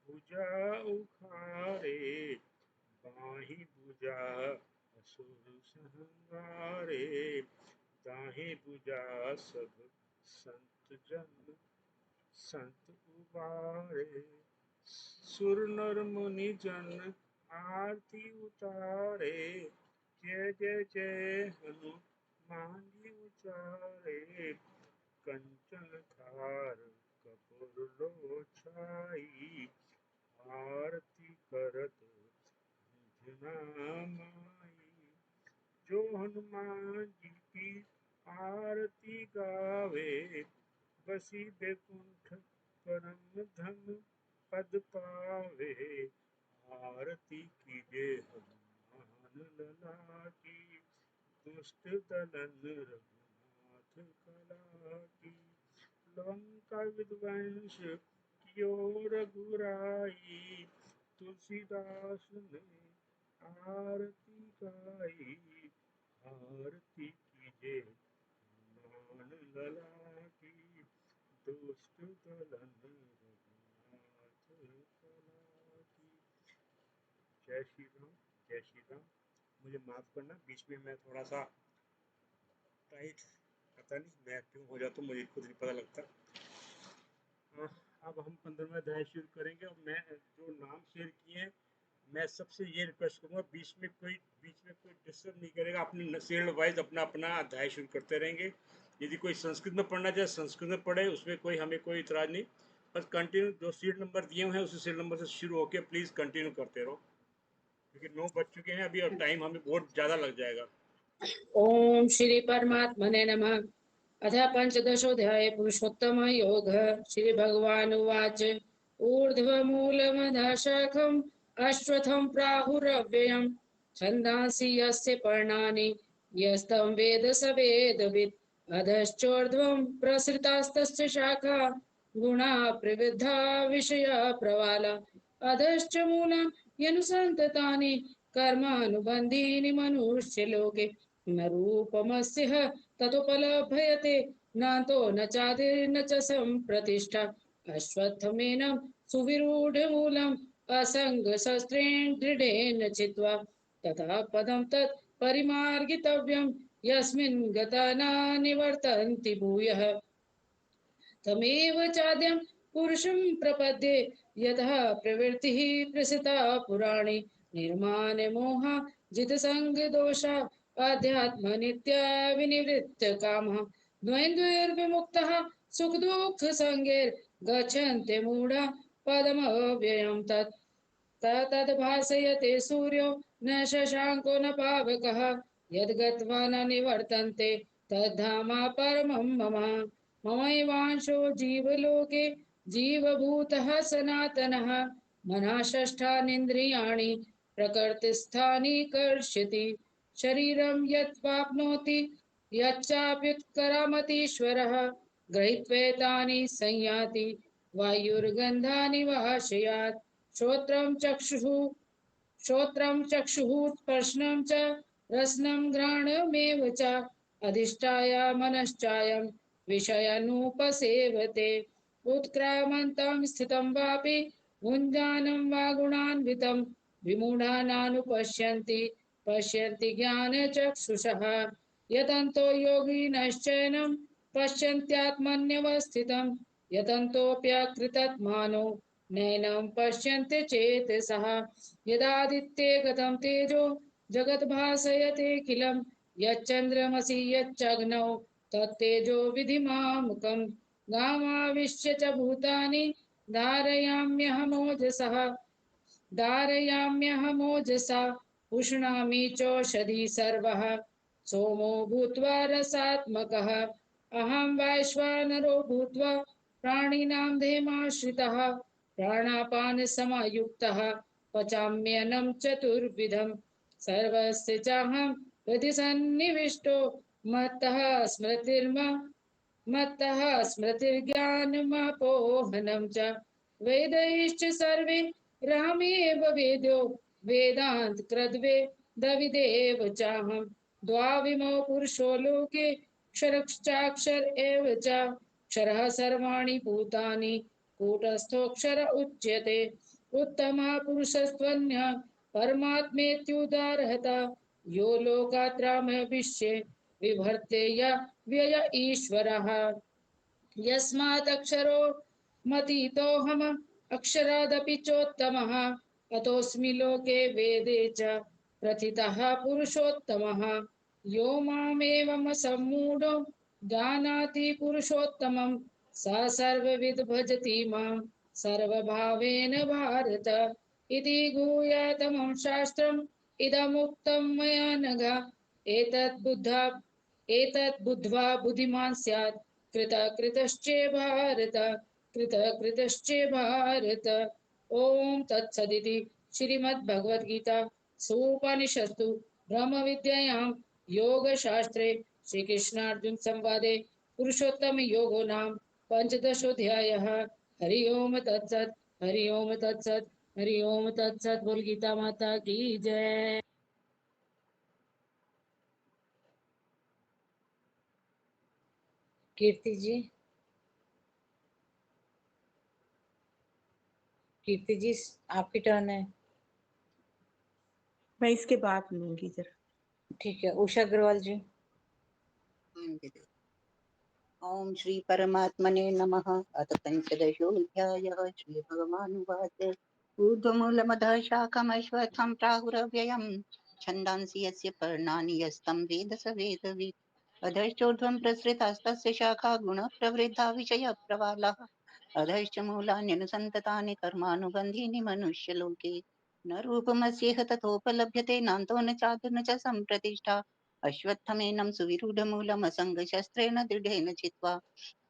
भुजा उखारे, बाही भुजा असुर संहारे, दाही भुजा सब संत उबारे, सुर नर मुनि जन आरती उतारे, जय जय जय हनुमान जी उचारे, कंचन थार कपूर लो छाई, आरती करत अंजना माई, जो हनुमान जी की आरती गावे, बसी बैकुंठ परम धन पद पावे, आरती कीजे हनुमान लला की, दुष्ट दलन रघुनाथ कला की, लंका विध्वंस कियो रघुराई, तुलसीदास ने आरती गाई, आरती कीजे हनुमान लला की, दुष्ट दलन रघुनाथ कला की। जय श्री राम, जय श्री राम। मुझे माफ करना, बीच में मैं थोड़ा सा टाइट, पता नहीं मैं क्यों हो जाता हूँ, मुझे खुद नहीं पता लगता। अब हम 15वां अध्याय शुरू करेंगे और मैं जो नाम शेयर किए हैं, मैं सबसे ये रिक्वेस्ट करूँगा बीच में कोई डिस्टर्ब नहीं करेगा, अपने सीरियल वाइज अपना अपना अध्याय शुरू करते रहेंगे। यदि कोई संस्कृत में पढ़ना चाहे संस्कृत में पढ़े, उसमें हमें कोई इतराज नहीं, बस कंटिन्यू जो सीरियल नंबर दिए हुए हैं उसी सीरियल नंबर से शुरू होकर प्लीज़ कंटिन्यू करते रहो, क्योंकि 9 बज चुके हैं अभी और टाइम हमें बहुत ज़्यादा लग जाएगा। ओम श्री परमात्मने नमः। अथ पंचदशोऽध्याय पुरुषोत्तम योग। श्री भगवान उवाच ऊर्ध्वमूलमधः शाखम् अश्वत्थं प्राहुरव्ययम् छन्दांसि यस्य पर्णानि यस्तं वेद स वेदवित् अधश्चोर्ध्वं प्रसृतास्तस्य शाखा गुणा प्रवृद्धा विषया प्रवाला अधश्च मूलं यनुसन्ततानि कर्मानुबन्धीनि मनुष्यलोके न रूपमस्य ततोपलभ्यते नान्तो न चादिर्न च सम्प्रतिष्ठा अश्वत्थमेनं सुविरूढमूलम् असङ्गशस्त्रेण दृढेन चित्वा ततः पदं तत् परिमार्गितव्यं यस्मिन् गता न निवर्तन्ति भूयः तमेव चाद्यं पुरुषं प्रपद्ये यतः प्रवृत्तिः प्रसृता पुराणे निर्माण मोहा जितसङ्गदोषा अध्यात्म नित्या विनिवृत्त कामः द्वन्द्वैर्विमुक्तः सुख दुःख संगैर्गच्छन्ति मूढा पदमव्ययं तत् तद्भासयते सूर्यो न शशाङ्को न पावकः यद्गत्वा न निवर्तन्ते तद्धामा परमं मम ममैवांशो जीवलोके जीवभूतः सनातनः मनः षष्ठानीन्द्रियाणि प्रकृतिस्थानि कर्षति शरीरं यत्वाप्नोति यच्चाप्युत्क्रामतीश्वरः गृहीत्वैतानि संयाति वायुर्गन्धानि वाशयात् श्रोत्रं चक्षुः स्पर्शनं च रसनं घ्राणमेव च अधिष्ठाय मनश्चायं विषयानुपसेवते उत्क्रामन्तं स्थितं वापि भुञ्जानं वा गुणान्वितं विमूढानानुपश्यन्ति पश्यन्ति ज्ञानचक्षुषः यतन्तो योगिनश्चैनं पश्यन्त्यात्मन्यवस्थितं यतन्तोऽप्यकृतात्मानो नैनं पश्यन्ति चेतसः यदादित्ये गतं तेजो जगद्भासयतेऽखिलं यच्चन्द्रमसि यच्चग्नौ तत्तेजो विधिमामुकं गामाविश्य च भूतानि धारयाम्यहमोजसा उष्णामि चोषधि सर्वः सोमो भूत्वा रसात्मकः अहं वैश्वानरो भूत्वा प्राणिनां देमाश्रितः प्राणापानसमायुक्तः पचाम्यन्नं चतुर्विधं सर्वस्य चाहं प्रतिसन्निविष्टो मत्तः स्मृतिर्ज्ञानमपोहनं च वेदैश्च सर्वे रामेव वेद्यो वेदान्तकृद्वेदविदेव चाहं द्वाविमौ पुरुषो लोके क्षरश्चाक्षर एव च क्षरः सर्वाणि भूतानि कूटस्थोऽक्षर उच्यते उत्तमः पुरुषस्त्वन्यः परमात्मेत्युदारहता यो लोकात्रामविश्ये विभर्ते य व्यय ईश्वरः यस्मात् अक्षरो मतीतोऽहम् अक्षरादपि चोत्तमः अतोऽस्मि लोके वेदे च प्रथितः पुरुषोत्तमः यो मामेवं सम्मूढो जानाति पुरुषोत्तमं स सर्वविद् भजति मां सर्वभावेन भारत इति गुह्यतमं शास्त्रम् इदमुक्तं मया नघ एतत् बुद्ध्वा बुद्धिमान् स्यात् कृतकृतश्चे भारत ओम तत्सदिति श्रीमद्भगवद्गीता सूपनिषत्सु ब्रह्म विद्यायां योगशास्त्रे श्रीकृष्णार्जुन संवादे पुरुषोत्तम योगो नाम पंचदशोऽध्यायः। हरि ओम तत्सत् हरि ओम तत्सत् हरि ओम तत्सत्। बोल गीता माता की जय। कीर्ति जी, कीर्ति जी आपकी टर्न है। मैं इसके बाद लूंगी जरा। ठीक है, उषा अग्रवाल जी। ओम श्री परमात्मने नमः। अथ पंचदशोऽध्यायः। श्री भगवानुवाच ऊर्ध्वमूलमधः शाखमश्वत्थं प्राहुरव्ययम् छन्दांसि यस्य पर्णानि यस्तं वेद स वेदवित् अधश्चोर्ध्वं प्रसृतास्तस्य शाखा गुणप्रवृद्धा विषयप्रवालाः अधश्च मूलान्यनुसन्ततानि कर्मानुबन्धीनि मनुष्यलोके न रूपमस्येह तथोपलभ्यते नान्तो न चादु न च सम्प्रतिष्ठा अश्वत्थमेनं सुविरूढमूलमसङ्गशस्त्रेण दृढेन चित्वा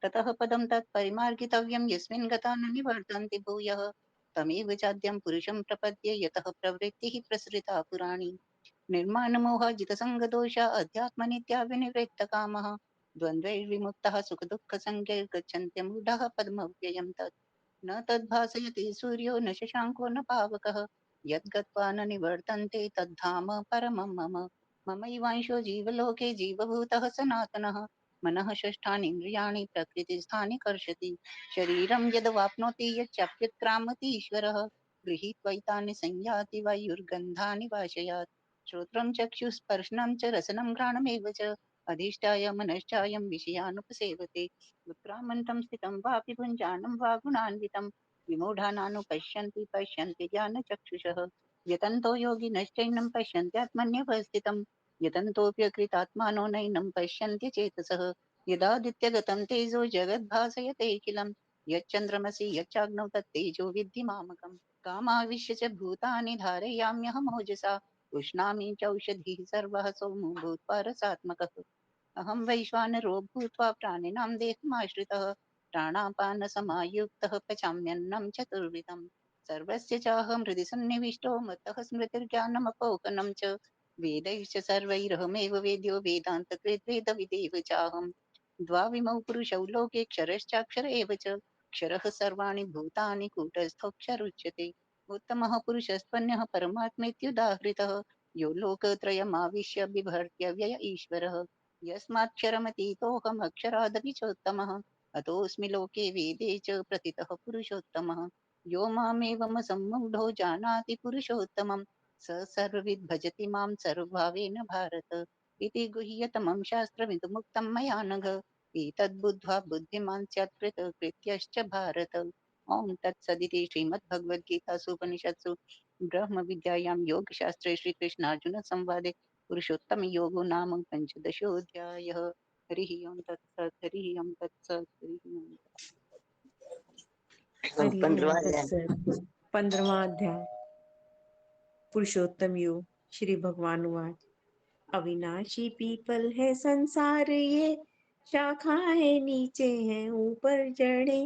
ततः पदं तत्परिमार्गितव्यं यस्मिन् गता न निवर्तन्ति भूयः तमेव चाद्यं पुरुषं प्रपद्ये यतः प्रवृत्तिः प्रसृता पुराणी निर्माणमोहजितसङ्गदोष अध्यात्मनित्या विनिवृत्तकामः द्वन्द्वैर्विमुक्तः सुखदुःखसंज्ञैर्गच्छन्त्यमूढः पद्मव्ययं तत् न तद्भासयति सूर्यो न शशाङ्को न पावकः यद्गत्वा न निवर्तन्ते तद्धाम परमं मम ममैवांशो जीवलोके जीवभूतः सनातनः मनः षष्ठानीन्द्रियाणि प्रकृतिस्थानि कर्षति शरीरं यदवाप्नोति यच्चाप्युत्क्रामतीश्वरः गृहीत्वैतानि संयाति वायुर्गन्धानि वाशयात् श्रोत्रं चक्षुस्पर्शनं च रसनं घ्राणमेव च अधिष्ठाय मनश्चायं विषयानुपसेवते उत्क्रामन्तं स्थितं वापि भुञ्जानं वा गुणान्वितं विमूढानानुपश्यन्ति पश्यन्ति ज्ञानचक्षुषः यतन्तो योगिनश्चैनं पश्यन्त्यात्मन्यवस्थितं यतन्तोऽप्यकृतात्मानो नैनं पश्यन्त्य चेतसः यदादित्यगतं तेजो जगद्भासयतेऽखिलं यच्चन्द्रमसि यच्चाग्नौ तत्तेजो विद्धि मामकम् कामाविश्य च भूतानि धारयाम्यहमोजसा उष्णामि चौषधिः सर्वः सोमो भूत्वा रसात्मकः अहं वैश्वानरो भूत्वा प्राणिनां देहमाश्रितः प्राणापानसमायुक्तः पचाम्यन्नं चतुर्विधम् सर्वस्य चाहं हृदि सन्निविष्टो मत्तः स्मृतिर्ज्ञानमपोहनं च वेदैश्च सर्वैरहमेव वेद्यो वेदान्तकृत् वेदविदेव चाहम् द्वाविमौ पुरुषौ लोके क्षरश्चाक्षर एव च क्षरः सर्वाणि भूतानि कूटस्थोऽक्षरुच्यते उत्तमः पुरुषस्त्वन्यः परमात्मेत्युदाहृतः यो लोकत्रयमाविश्य बिभर्त्य व्यय ईश्वरः यस्माक्षरमतीतोऽहमक्षरादपि चोत्तमः अतोऽस्मि लोके वेदे च प्रथितः पुरुषोत्तमः यो मामेवमसम्मूढो जानाति पुरुषोत्तमं स सर्वविद् भजति मां सर्वभावेन भारत इति गुह्यतमं शास्त्रमिदमुक्तं मया नघ एतद्बुद्ध्वा बुद्धिमान् स्यात् कृतकृत्यश्च भारत ॐ तत्सदिति श्रीमद्भगवद्गीतासु उपनिषत्सु ब्रह्म विद्यायां योगशास्त्रे श्रीकृष्णार्जुन संवादे पुरुषोत्तम योगो नाम पंचदशोऽध्यायः। हरिः ओं तत्सत् हरिः ओं तत्सत् हरिः ओं हरि ओम तत्सत। 15वां अध्याय पुरुषोत्तम योग। श्री भगवान उवाच अविनाशी पीपल है संसार ये शाखाएं नीचे हैं ऊपर जड़े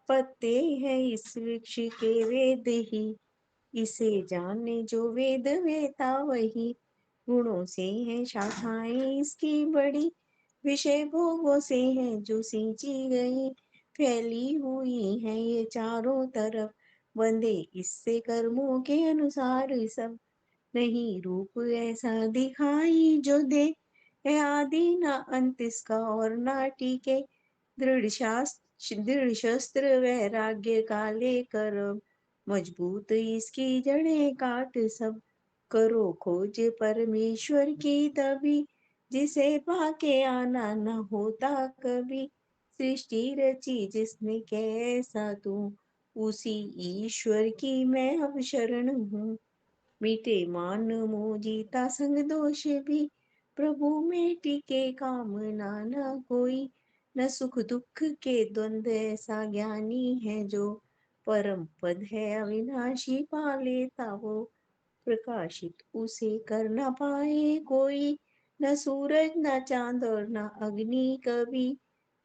पत्ते हैं इस वृक्ष के वेद ही इसे जाने जो वेद वेता वही गुणों से है शाखाएं इसकी बड़ी, विषय भोगों से है जो सिंची गई, फैली हुई है ये चारों तरफ, बंधे इससे कर्मों के अनुसार सब। नहीं रूप ऐसा दिखाई जो दे, है आदि ना अंत इसका और ना टीके, दृढ़ शस्त्र वैराग्य का लेकर मजबूत इसकी जड़ें काट सब। करो खोज परमेश्वर की तभी, जिसे पाके आना न होता कभी। सृष्टि रची जिसने कैसा तू, उसी ईश्वर की मैं अब शरण हूँ। मीठे मान मोह जीता संग दोष भी, प्रभु में टिके कामना न कोई। न सुख दुख के द्वंद ऐसा ज्ञानी है जो, परम पद है अविनाशी पा लेता वो। प्रकाशित उसे कर न पाए कोई, न सूरज न चांद और न अग्नि कभी।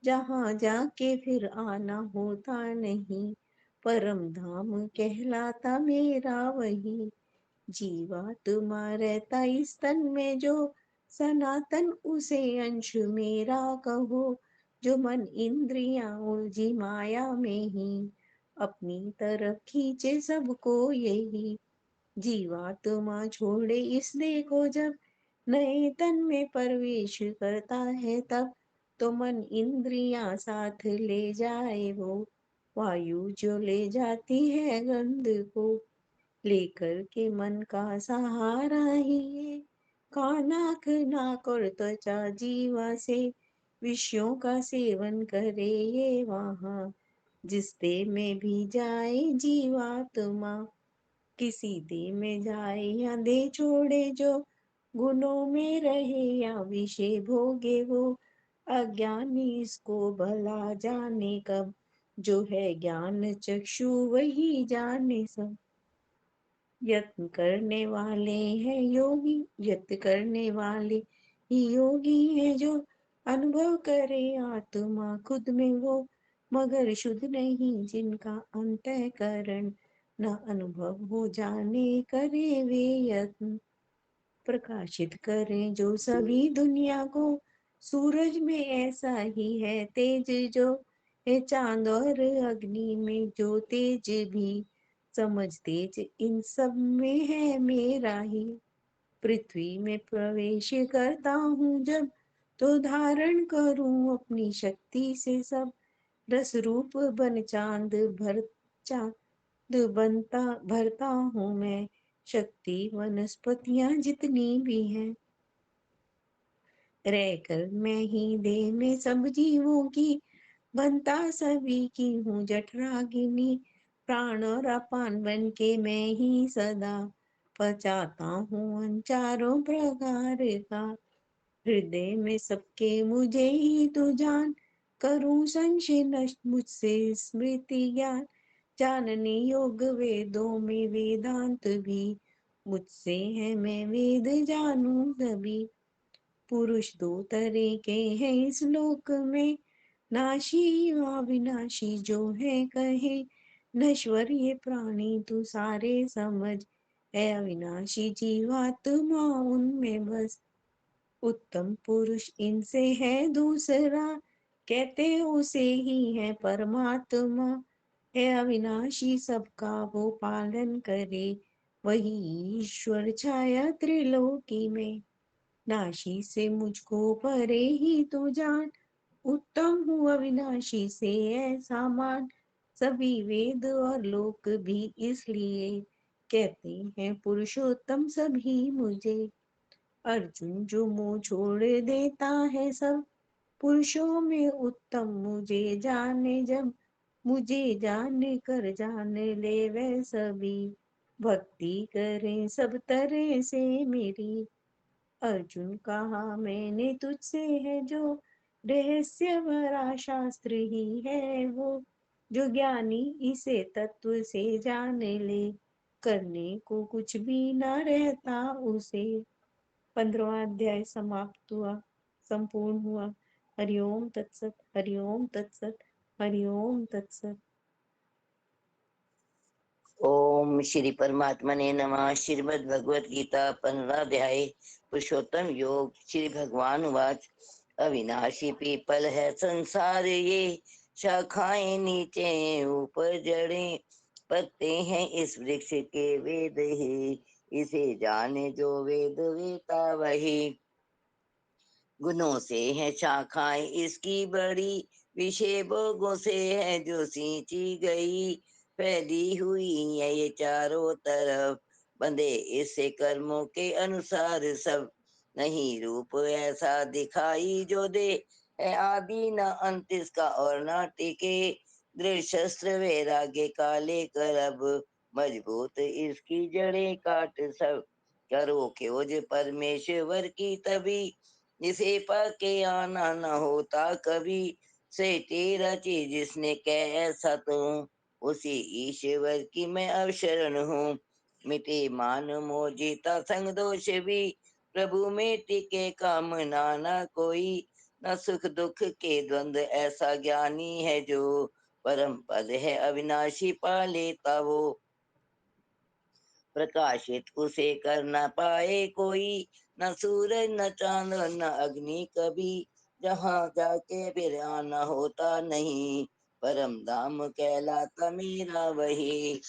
जहाँ जाके फिर आना होता नहीं, परम धाम कहलाता मेरा वही। जीवात्मा रहता इस तन में जो, सनातन उसे अंश मेरा कहो। जो मन इंद्रियां उलझी माया में ही, अपनी तरफ खींचे सबको यही। जीवात्मा छोड़े इस देह को जब, नए तन में प्रवेश करता है तब। तो मन इंद्रियां साथ ले जाए वो, वायु जो ले जाती है गंध को। लेकर के मन का सहारा ही ये, कान आँख नाक और त्वचा जीवा से, विषयों का सेवन करे ये वहाँ। जिस देह में भी जाए जीवात्मा, किसी देह में जाए या देह छोड़े जो, गुणों में रहे या विषय भोगे वो। अज्ञानी इसको भला जाने कब, जो है ज्ञान चक्षु वही जाने सब। यत्न करने वाले हैं योगी, यत्न करने वाले ही योगी है जो, अनुभव करे आत्मा खुद में वो। मगर शुद्ध नहीं जिनका अंतःकरण, न अनुभव हो जाने करे वे यत्न। प्रकाशित करें जो सभी दुनिया को, सूरज में ऐसा ही है तेज जो, है चांद और अग्नि में जो तेज भी। समझ तेज इन सब में है मेरा ही। पृथ्वी में प्रवेश करता हूँ जब, तो धारण करूँ अपनी शक्ति से सब। रस रूप बन चांद बनता भरता हूँ मैं, शक्ति वनस्पतियां जितनी भी हैं। रहकर मैं ही देह में सब जीवों की, बनता सभी की हूँ जठराग्नि। प्राण और अपान बन के मैं ही सदा, पचाता हूँ उन चारों प्रकार का। हृदय में सबके मुझे ही तू जान, करूँ संशय नष्ट मुझसे स्मृति ज्ञान। जानने योग वेदों में वेदांत भी, मुझसे है मैं वेद जानूं तभी। पुरुष दो तरह के हैं इस लोक में, नाशी व विनाशी जो है कहे। नश्वर ये प्राणी तू सारे समझ, है अविनाशी जीवात्मा उनमें बस। उत्तम पुरुष इनसे है दूसरा, कहते उसे ही है परमात्मा। है अविनाशी सबका वो पालन करे, वही ईश्वर छाया त्रिलोकी में। नाशी से मुझको परे ही तू जान, उत्तम हूँ अविनाशी से ऐसा मान। सभी वेद और लोक भी इसलिए, कहते हैं पुरुषोत्तम सभी मुझे। अर्जुन जो मोह छोड़ देता है सब, पुरुषों में उत्तम मुझे जाने जब। मुझे जाने कर जान ले वह सभी, भक्ति करें सब तरह से मेरी। अर्जुन कहा मैंने तुझसे है जो, रहस्य भरा शास्त्र ही है वो। जो ज्ञानी इसे तत्व से जान ले, करने को कुछ भी न रहता उसे। 15वां अध्याय समाप्त हुआ, संपूर्ण हुआ। हरिओम तत्सत, हरिओम तत्सत, हरिओम तत्सत। ओम श्री परमात्मने नमः। श्रीमद् भगवत गीता 15 अध्याय पुरुषोत्तम योग। श्री भगवान उवाच अविनाशी पीपल है संसार ये, शाखाएं नीचे ऊपर जड़ें, पत्ते हैं इस वृक्ष के वेद ही, इसे जाने जो वेद वेता वही। गुणों से है शाखाएं इसकी बड़ी, विषय भोगों से है जो सींची गई, फैली हुई है ये चारों तरफ, बंधे इससे कर्मों के अनुसार सब, नहीं रूप ऐसा दिखाई जो दे, है आदि न अंत इसका और न टिके, दृढ़ शस्त्र वैराग्य का लेकर अब, मजबूत इसकी जड़ें काट सब, करो खोज परमेश्वर की तभी, जिसे पाके आना न होता कभी, से तेरा चीज जिसने कह ऐसा तो, उसी ईश्वर की मैं अब शरण हूँ। मिटे मान मोह जीता संग दोष भी, प्रभु में टिके कामना न कोई, न सुख दुख के द्वंद ऐसा ज्ञानी है जो, परम पद है अविनाशी पा लेता वो, प्रकाशित उसे कर न पाए कोई, न सूरज न चांद न अग्नि कभी, जहाँ जाके फिर आना होता नहीं, परम धाम कहलाता मेरा वही।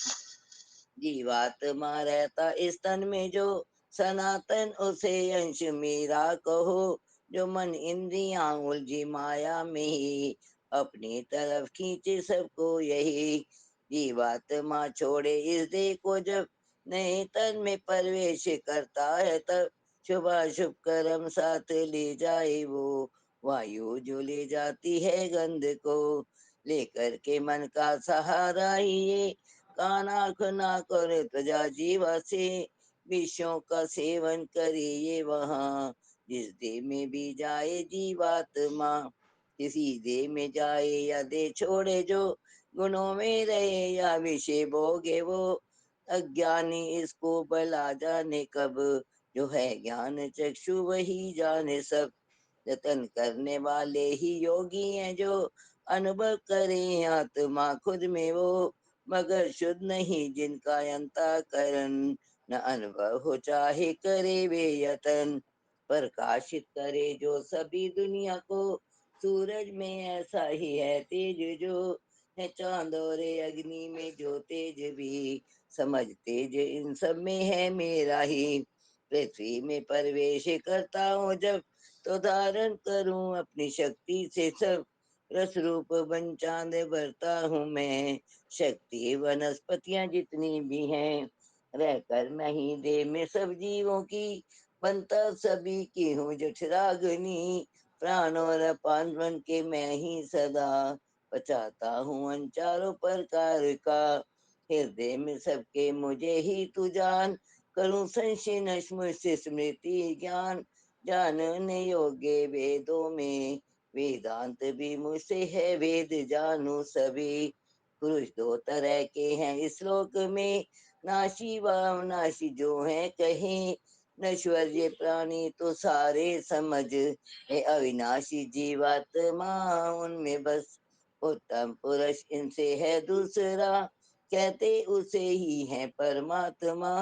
जीवात्मा रहता इस तन में जो, सनातन उसे अंश मेरा कहो, जो मन इंद्रियां उलझी माया में ही, अपनी तरफ खींचे सबको यही। जीवात्मा छोड़े इस देह को जब, नए तन में प्रवेश करता है तब, शुभाशुभ कर्म साथ ले जाए वो, वायु जो ले जाती है गंध को, लेकर के मन का सहारा ही ये, कान आँख ना करे त्वजा जीवा से, विषयों का सेवन करे ये वहाँ, जिस देह में भी जाए जीवात्मा, किसी देह में जाए या दे छोड़े जो, गुणों में रहे या विषय भोगे वो, अज्ञानी इसको भला जाने कब, जो है ज्ञान चक्षु वही जाने सब, यतन करने वाले ही योगी हैं जो, अनुभव करें आत्मा खुद में वो, मगर शुद्ध नहीं जिनका अंतःकरण, न अनुभव हो चाहे करे वे यतन, प्रकाशित करे जो सभी दुनिया को, सूरज में ऐसा ही है तेज जो, है चांद और अग्नि में जो तेज भी, समझ तेज इन सब में है मेरा ही, पृथ्वी में प्रवेश करता हूँ जब, तो धारण करूं अपनी शक्ति से सब, रस रूप बन चांद भरता हूँ मैं, शक्ति वनस्पतियां जितनी भी हैं, रहकर मैं ही दे में सब जीवों की, बनता सभी की हूँ जठराग्नि, प्राण और अपान बन के मैं ही सदा, बचाता हूँ अन चारों प्रकार का, हृदय में सबके मुझे ही तू जान, करूं संशय नष्ट मुझसे स्मृति ज्ञान, जानने योग्य वेदों में, वेदांत भी मुझसे है वेद जानू सभी, पुरुष दो तरह के हैं इस लोक में, नाशी व अविनाशी जो है कहीं, नश्वर ये प्राणी तो सारे समझ, है अविनाशी जीवात्मा उनमें बस, उत्तम पुरुष इनसे है दूसरा, कहते उसे ही है परमात्मा,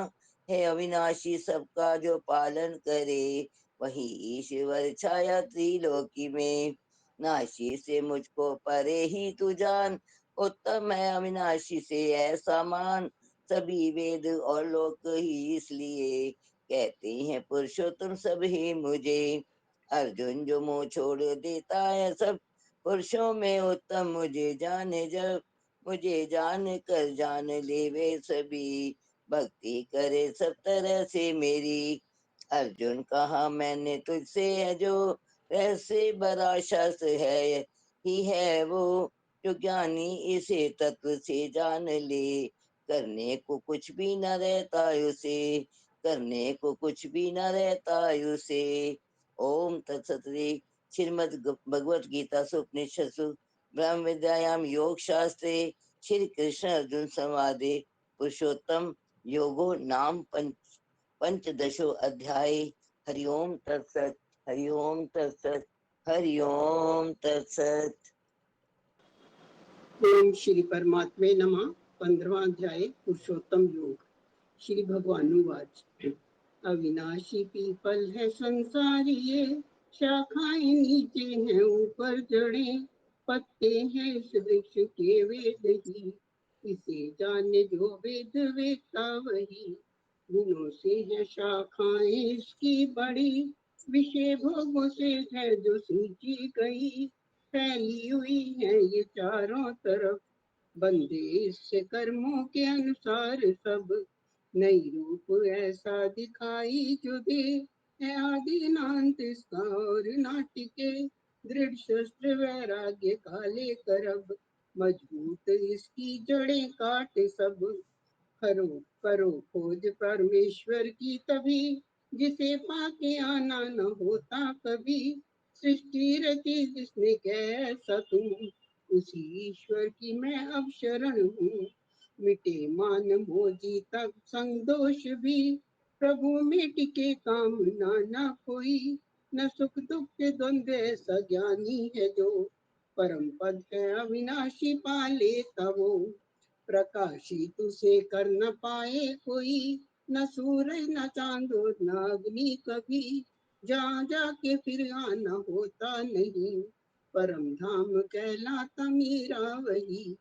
है अविनाशी सबका जो पालन करे, वही ईश्वर छाया त्रिलोकी में, नाशी से मुझको परे ही तू जान, उत्तम है अविनाशी से ऐसा मान, सभी वेद और लोक ही इसलिए, कहते हैं पुरुषोत्तम सभी मुझे, अर्जुन जो मुंह छोड़ देता है सब, पुरुषों में उत्तम मुझे जाने जब, मुझे जान कर जान ले वे सभी, भक्ति करे सब तरह से मेरी, अर्जुन कहा मैंने तुझसे है जो, रहस्य बड़ा शास्त्र है ही है वो, जो ज्ञानी इसे तत्व से जान ले, करने को कुछ भी न रहता उसे, करने को कुछ भी न रहता उसे। ओम तत्सत। श्रीमद् भगवत गीता उपनिषत्सु ब्रह्म विद्यायाम योग शास्त्रे श्री कृष्ण अर्जुन संवादे पुरुषोत्तम योगो नाम पंचदशो अध्याय। हरिओम तत्सत, हरिओम तत्सत, हरिओम तत्सत। ओम श्री परमात्मे नमः। 15वां अध्याय पुरुषोत्तम योग। श्री भगवानुवाच अविनाशी पीपल है संसारी ये, शाखाएं नीचे हैं ऊपर जड़े, पत्ते हैं इस वृक्ष के वेद ही, इसे जाने जो वेद वेदता वही, गुणों से है शाखाएं इसकी बड़ी, विषय भोगों से है जो सूची गई, फैली हुई है ये चारों तरफ, बंदे इससे कर्मों के अनुसार सब, नई रूप ऐसा दिखाई जो दे, है आदि नांत इसका और नाटिके, दृढ़ शस्त्र वैराग्य काले करब, मजबूत इसकी जड़ें काट सब, करो करो खोज परमेश्वर की तभी, जिसे पाके आना न होता कभी, सृष्टि रची जिसने कैसा तुम, उसी ईश्वर की मैं अब शरण हूँ, मिटे मान मोजी तक संग दोष भी, प्रभु में टिके काम ना कोई, न सुख दुख के द्वंद्व ऐसा ज्ञानी है जो, परम पद है अविनाशी पाले तवो, प्रकाशित उसे कर न पाए कोई, न सूरज न चांद और न अग्नि कभी, जा जाके फिर आना होता नहीं, परम धाम कहलाता मेरा वही,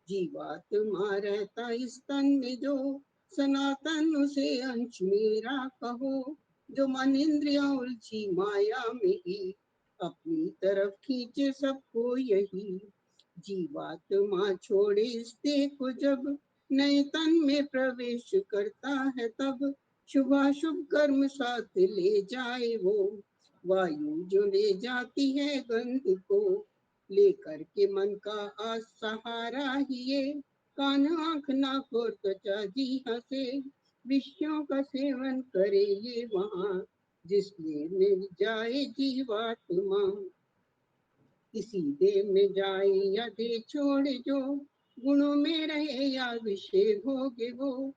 जीवात्मा रहता इस तन में जो, सनातन उसे अंश मेरा कहो, जो मन इंद्रिया उलझी माया में ही, अपनी तरफ खींचे सबको यही, जीवात्मा छोड़े इस देह को जब, नए तन में प्रवेश करता है तब, शुभाशुभ कर्म साथ ले जाए वो, वायु जो ले जाती है गंध को, लेकर के मन का आज सहारा ही ये, कान आँख नाक और त्वचा जी हंसे, विषयों का सेवन करे ये वहाँ, जिसमें मिल जाए जीवात्मा, इसी देह में जाए या दे छोड़े जो, गुणों में रहे या विषय भोगे वो,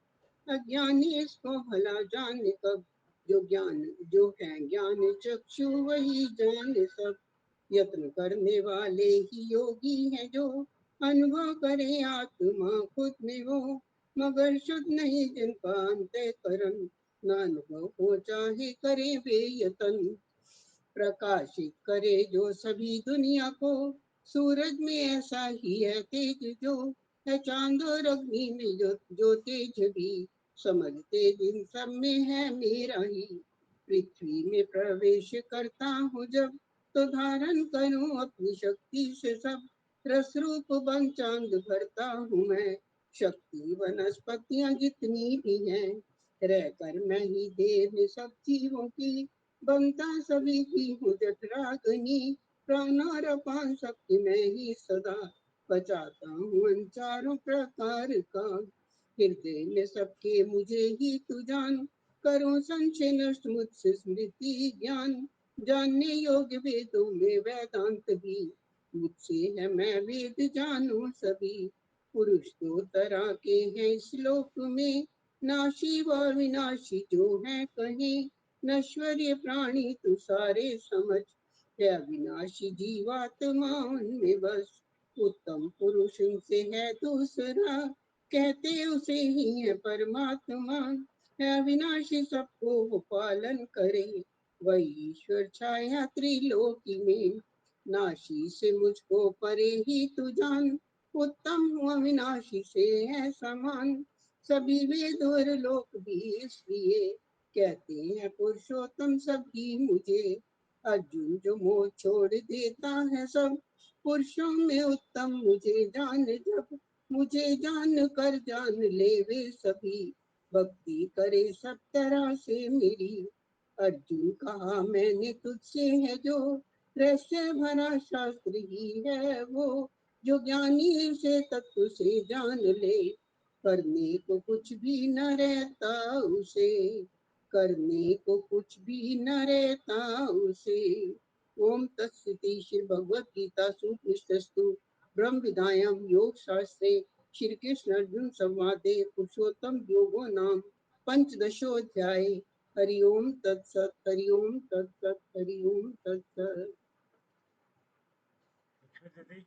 अज्ञानी इसको भला जाने कब, जो है ज्ञान चक्षु वही जाने सब, यत्न करने वाले ही योगी हैं जो, अनुभव करे आत्मा खुद में वो, मगर शुद्ध नहीं जिनका अंतःकरण, न अनुभव हो चाहे करे वे यतन, प्रकाशित करे जो सभी दुनिया को, सूरज में ऐसा ही है तेज जो, है चांद और अग्नि में जो तेज भी, समझते दिन सब में है मेरा ही, पृथ्वी में प्रवेश करता हूँ जब, तो धारण करूँ अपनी शक्ति से सब, रस रूप बन चांद भरता हूँ मैं, शक्ति वनस्पतियाँ जितनी भी हैं, रहकर मैं ही देह में सब जीवों की, बनता सभी की हूँ जठराग्नि, प्राण और अपान शक्ति में ही सदा, बचाता हूँ इन चारों प्रकार का, हृदय में सबके मुझे ही तू जान, करो संशय नष्ट मुझसे स्मृति ज्ञान, जानने योग्य वेदों में वेदांत भी, मुझसे है मैं वेद जानू सभी, पुरुष दो तरह के हैं श्लोक में, नाशी व विनाशी जो है कहीं, नश्वर ये प्राणी तू सारे समझ, है अविनाशी जीवात्मा उनमें बस, उत्तम पुरुष उनसे है दूसरा, कहते उसे ही है परमात्मा, है अविनाशी सबको वो पालन करे, वही ईश्वर छाया त्रिलोकी में, नाशी से मुझको परे ही तू जान, उत्तम हूँ अविनाशी से है समान, सभी वेद और लोक भी इसलिए, कहते हैं पुरुषोत्तम सभी मुझे, अर्जुन जो मोह छोड़ देता है सब, पुरुषों में उत्तम मुझे जान जब, मुझे जान कर जान ले वे सभी, भक्ति करे सब तरह से मेरी, अर्जुन कहा मैंने तुझसे है जो, रहस्य भरा शास्त्र ही है वो, जो ज्ञानी से तत्व से जान ले, करने को कुछ भी न रहता उसे, करने को कुछ भी न रहता उसे। ओम तत्सति श्री भगवद गीता सुपनिषत्सु ब्रह्म विद्यायां योग शास्त्रे श्री कृष्ण अर्जुन संवादे पुरुषोत्तम योगो नाम पंचदशोऽध्याय। हरि ओम तत्सत, हरि ओम तत्सत, हरि ओम तत्सत। लक्ष्मी दीदी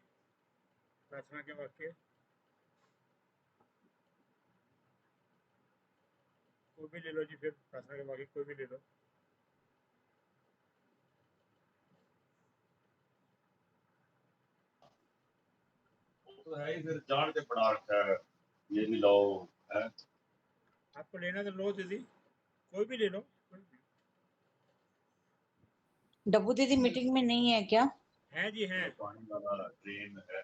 प्रार्थना के वाक्य। कोई भी ले लो जी, फिर प्रार्थना के बाकी कोई भी ले लो। तो है ही, फिर जान के पड़ा रखा है, ये भी लो है। आपको लेना तो लो दीदी, कोई भी ले लो। डब्बू दीदी मीटिंग में नहीं है क्या? है जी, है। पानी वाला ट्रेन है।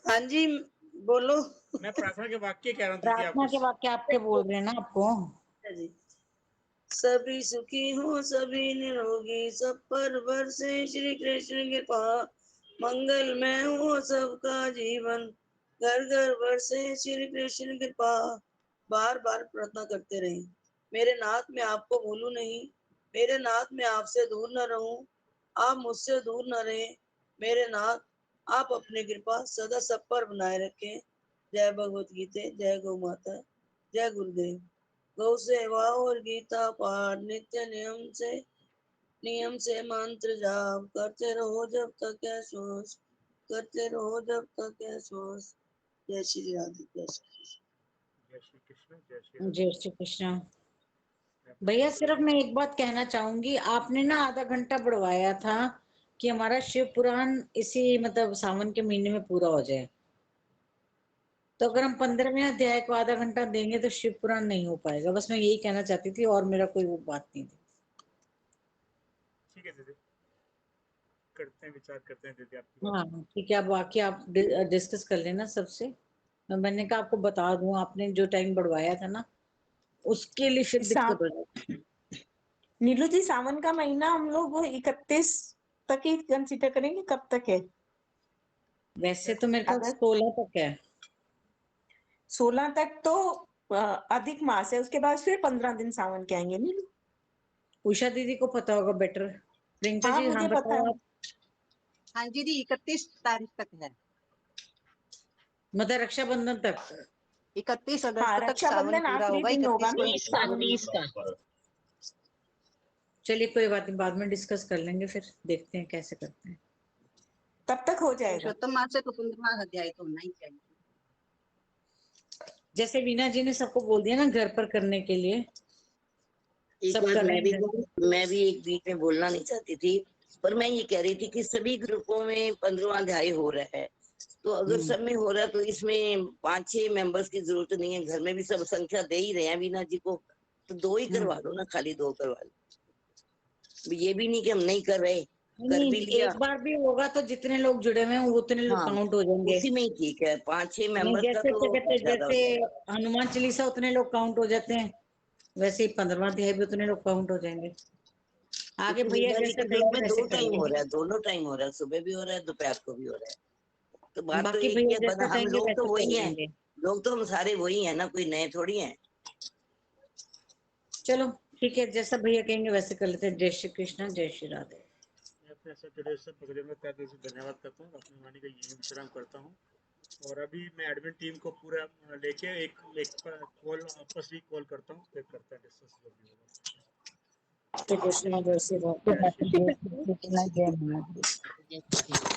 हाँ जी बोलो। मैं प्रार्थना के वाक्य कह रहा हूँ दीदी प्रार्थना आपको। के वाक्य आपके बोल रहे हैं ना आपको। जी सभी सुखी हो, सभी निरोगी, सब पर बरसे श्री कृष्ण कृपा, मंगलमय हो सबका जीवन, घर घर बरसे श्री कृष्ण कृपा। बार बार प्रार्थना करते रहे, मेरे नाथ मैं आपको भूलूं नहीं, मेरे नाथ मैं आपसे दूर न रहूं, आप मुझसे दूर न रहे, मेरे नाथ आप अपनी कृपा सदा सब पर बनाए रखें। जय भगवत गीता, जय गौ माता, जय गुरुदेव। गौ सेवा और गीता पाठ नित्य नियम से मंत्र जाप करते रहो जब तक है श्वास, करते रहो जब तक है श्वास। जय श्री राधे, जय श्री कृष्ण। जय श्री कृष्ण, जय श्री जय राधे। श्री कृष्ण। भैया सिर्फ मैं एक बात कहना चाहूंगी, आपने ना आधा घंटा बढ़वाया था कि हमारा शिव पुराण इसी मतलब सावन के महीने में पूरा हो जाए, तो अगर हम 15वें अध्याय को आधा घंटा देंगे तो शिव पुराण नहीं हो पाएगा। बस मैं यही कहना चाहती थी, और मेरा कोई वो बात नहीं थी। ठीक है दीदी, करते हैं, विचार करते हैं दीदी आपकी बात। हाँ ठीक है, अब बाकी आप डिस्कस कर लेना सबसे। मैंने कहा आपको बता दूं, आपने जो टाइम बढ़वाया था ना उसके लिए फिर दिक्कत हो जाती। नीलू जी सावन का महीना हम लोग 31 तक ही कंसिडर करेंगे, कब तक है? वैसे तो मेरे ख्याल 16 तक है। 16 तक तो अधिक मास है, उसके बाद फिर 15 दिन सावन के आएंगे नीलू। उषा दीदी को पता होगा बेटर। प्रियंका हाँ जी मुझे हाँ पता बताओ है। आप। हाँ जी, 31 तारीख तक है, मतलब रक्षाबंधन तक। 31 हाँ अगस्त तक सावन रक्षाबंधन पूरा आखिरी होगा। दिन होगा 31 को 19 का। चलिए कोई बात नहीं, बाद में डिस्कस कर लेंगे, फिर देखते हैं कैसे करते हैं। तब तक हो जाएगा। पुरुषोत्तम मास से तो 15वां अध्याय तो होना ही चाहिए। जैसे वीना जी ने सबको बोल दिया ना घर पर करने के लिए, एक सब बात कर रहे मैं भी हैं। कहूं, मैं भी एक बीच में बोलना नहीं चाहती थी, पर मैं ये कह रही थी कि सभी ग्रुपों में 15वां अध्याय हो रहा है, तो अगर सब में हो रहा है तो इसमें 5-6 मेंबर्स की जरूरत नहीं है। घर में भी सब संख्या दे ही रहे हैं वीना जी को, तो 2 ही करवा लो ना, खाली 2 करवा लो। ये भी नहीं कि हम नहीं कर रहे, कर नहीं, भी लिया। एक बार भी होगा तो जितने लोग जुड़े हुए हैं उतने लोग हाँ, काउंट हो जाएंगे। उसी में ही ठीक है, 5-6 नहीं मेंबर्स का जैसे क्या तो कहते हैं, ज्यादा हो जैसे जाएगा। हनुमान चालीसा उतने लोग काउंट हो जाते हैं, वैसे ही 15वां अध्याय भी उतने लोग काउंट हो जाएंगे। आगे क्योंकि भैया वीना जी जैसे के ग्रुप बोले में वैसे 2 कर टाइम हो लेंगे। रहा है, दोनों टाइम हो रहा है, सुबह भी हो रहा है, दोपहर को भी हो रहा है। तो बात तो बाकी एक ही भैया है, जैसा हम कहेंगे लोग तो वैसे कर वही हैं, लेंगे। लोग तो हम सारे वही हैं ना, कोई नए थोड़ी हैं। चलो ठीक है, जैसा भैया कहेंगे वैसे कर लेते हैं। जय श्री कृष्ण, जय श्री राधे। मैं अपने सब जुड़े सब भक्तों में तहे दिल से धन्यवाद करता हूँ, अपनी वाणी का यही विश्राम करता हूँ। और अभी मैं एडमिन टीम को पूरा लेके एक कॉल आपस में कॉल करता हूँ, फिर करते हैं डिस्कस जो भी होगा। कृष्ण जय श्री राधे। कृष्ण जय महादेव।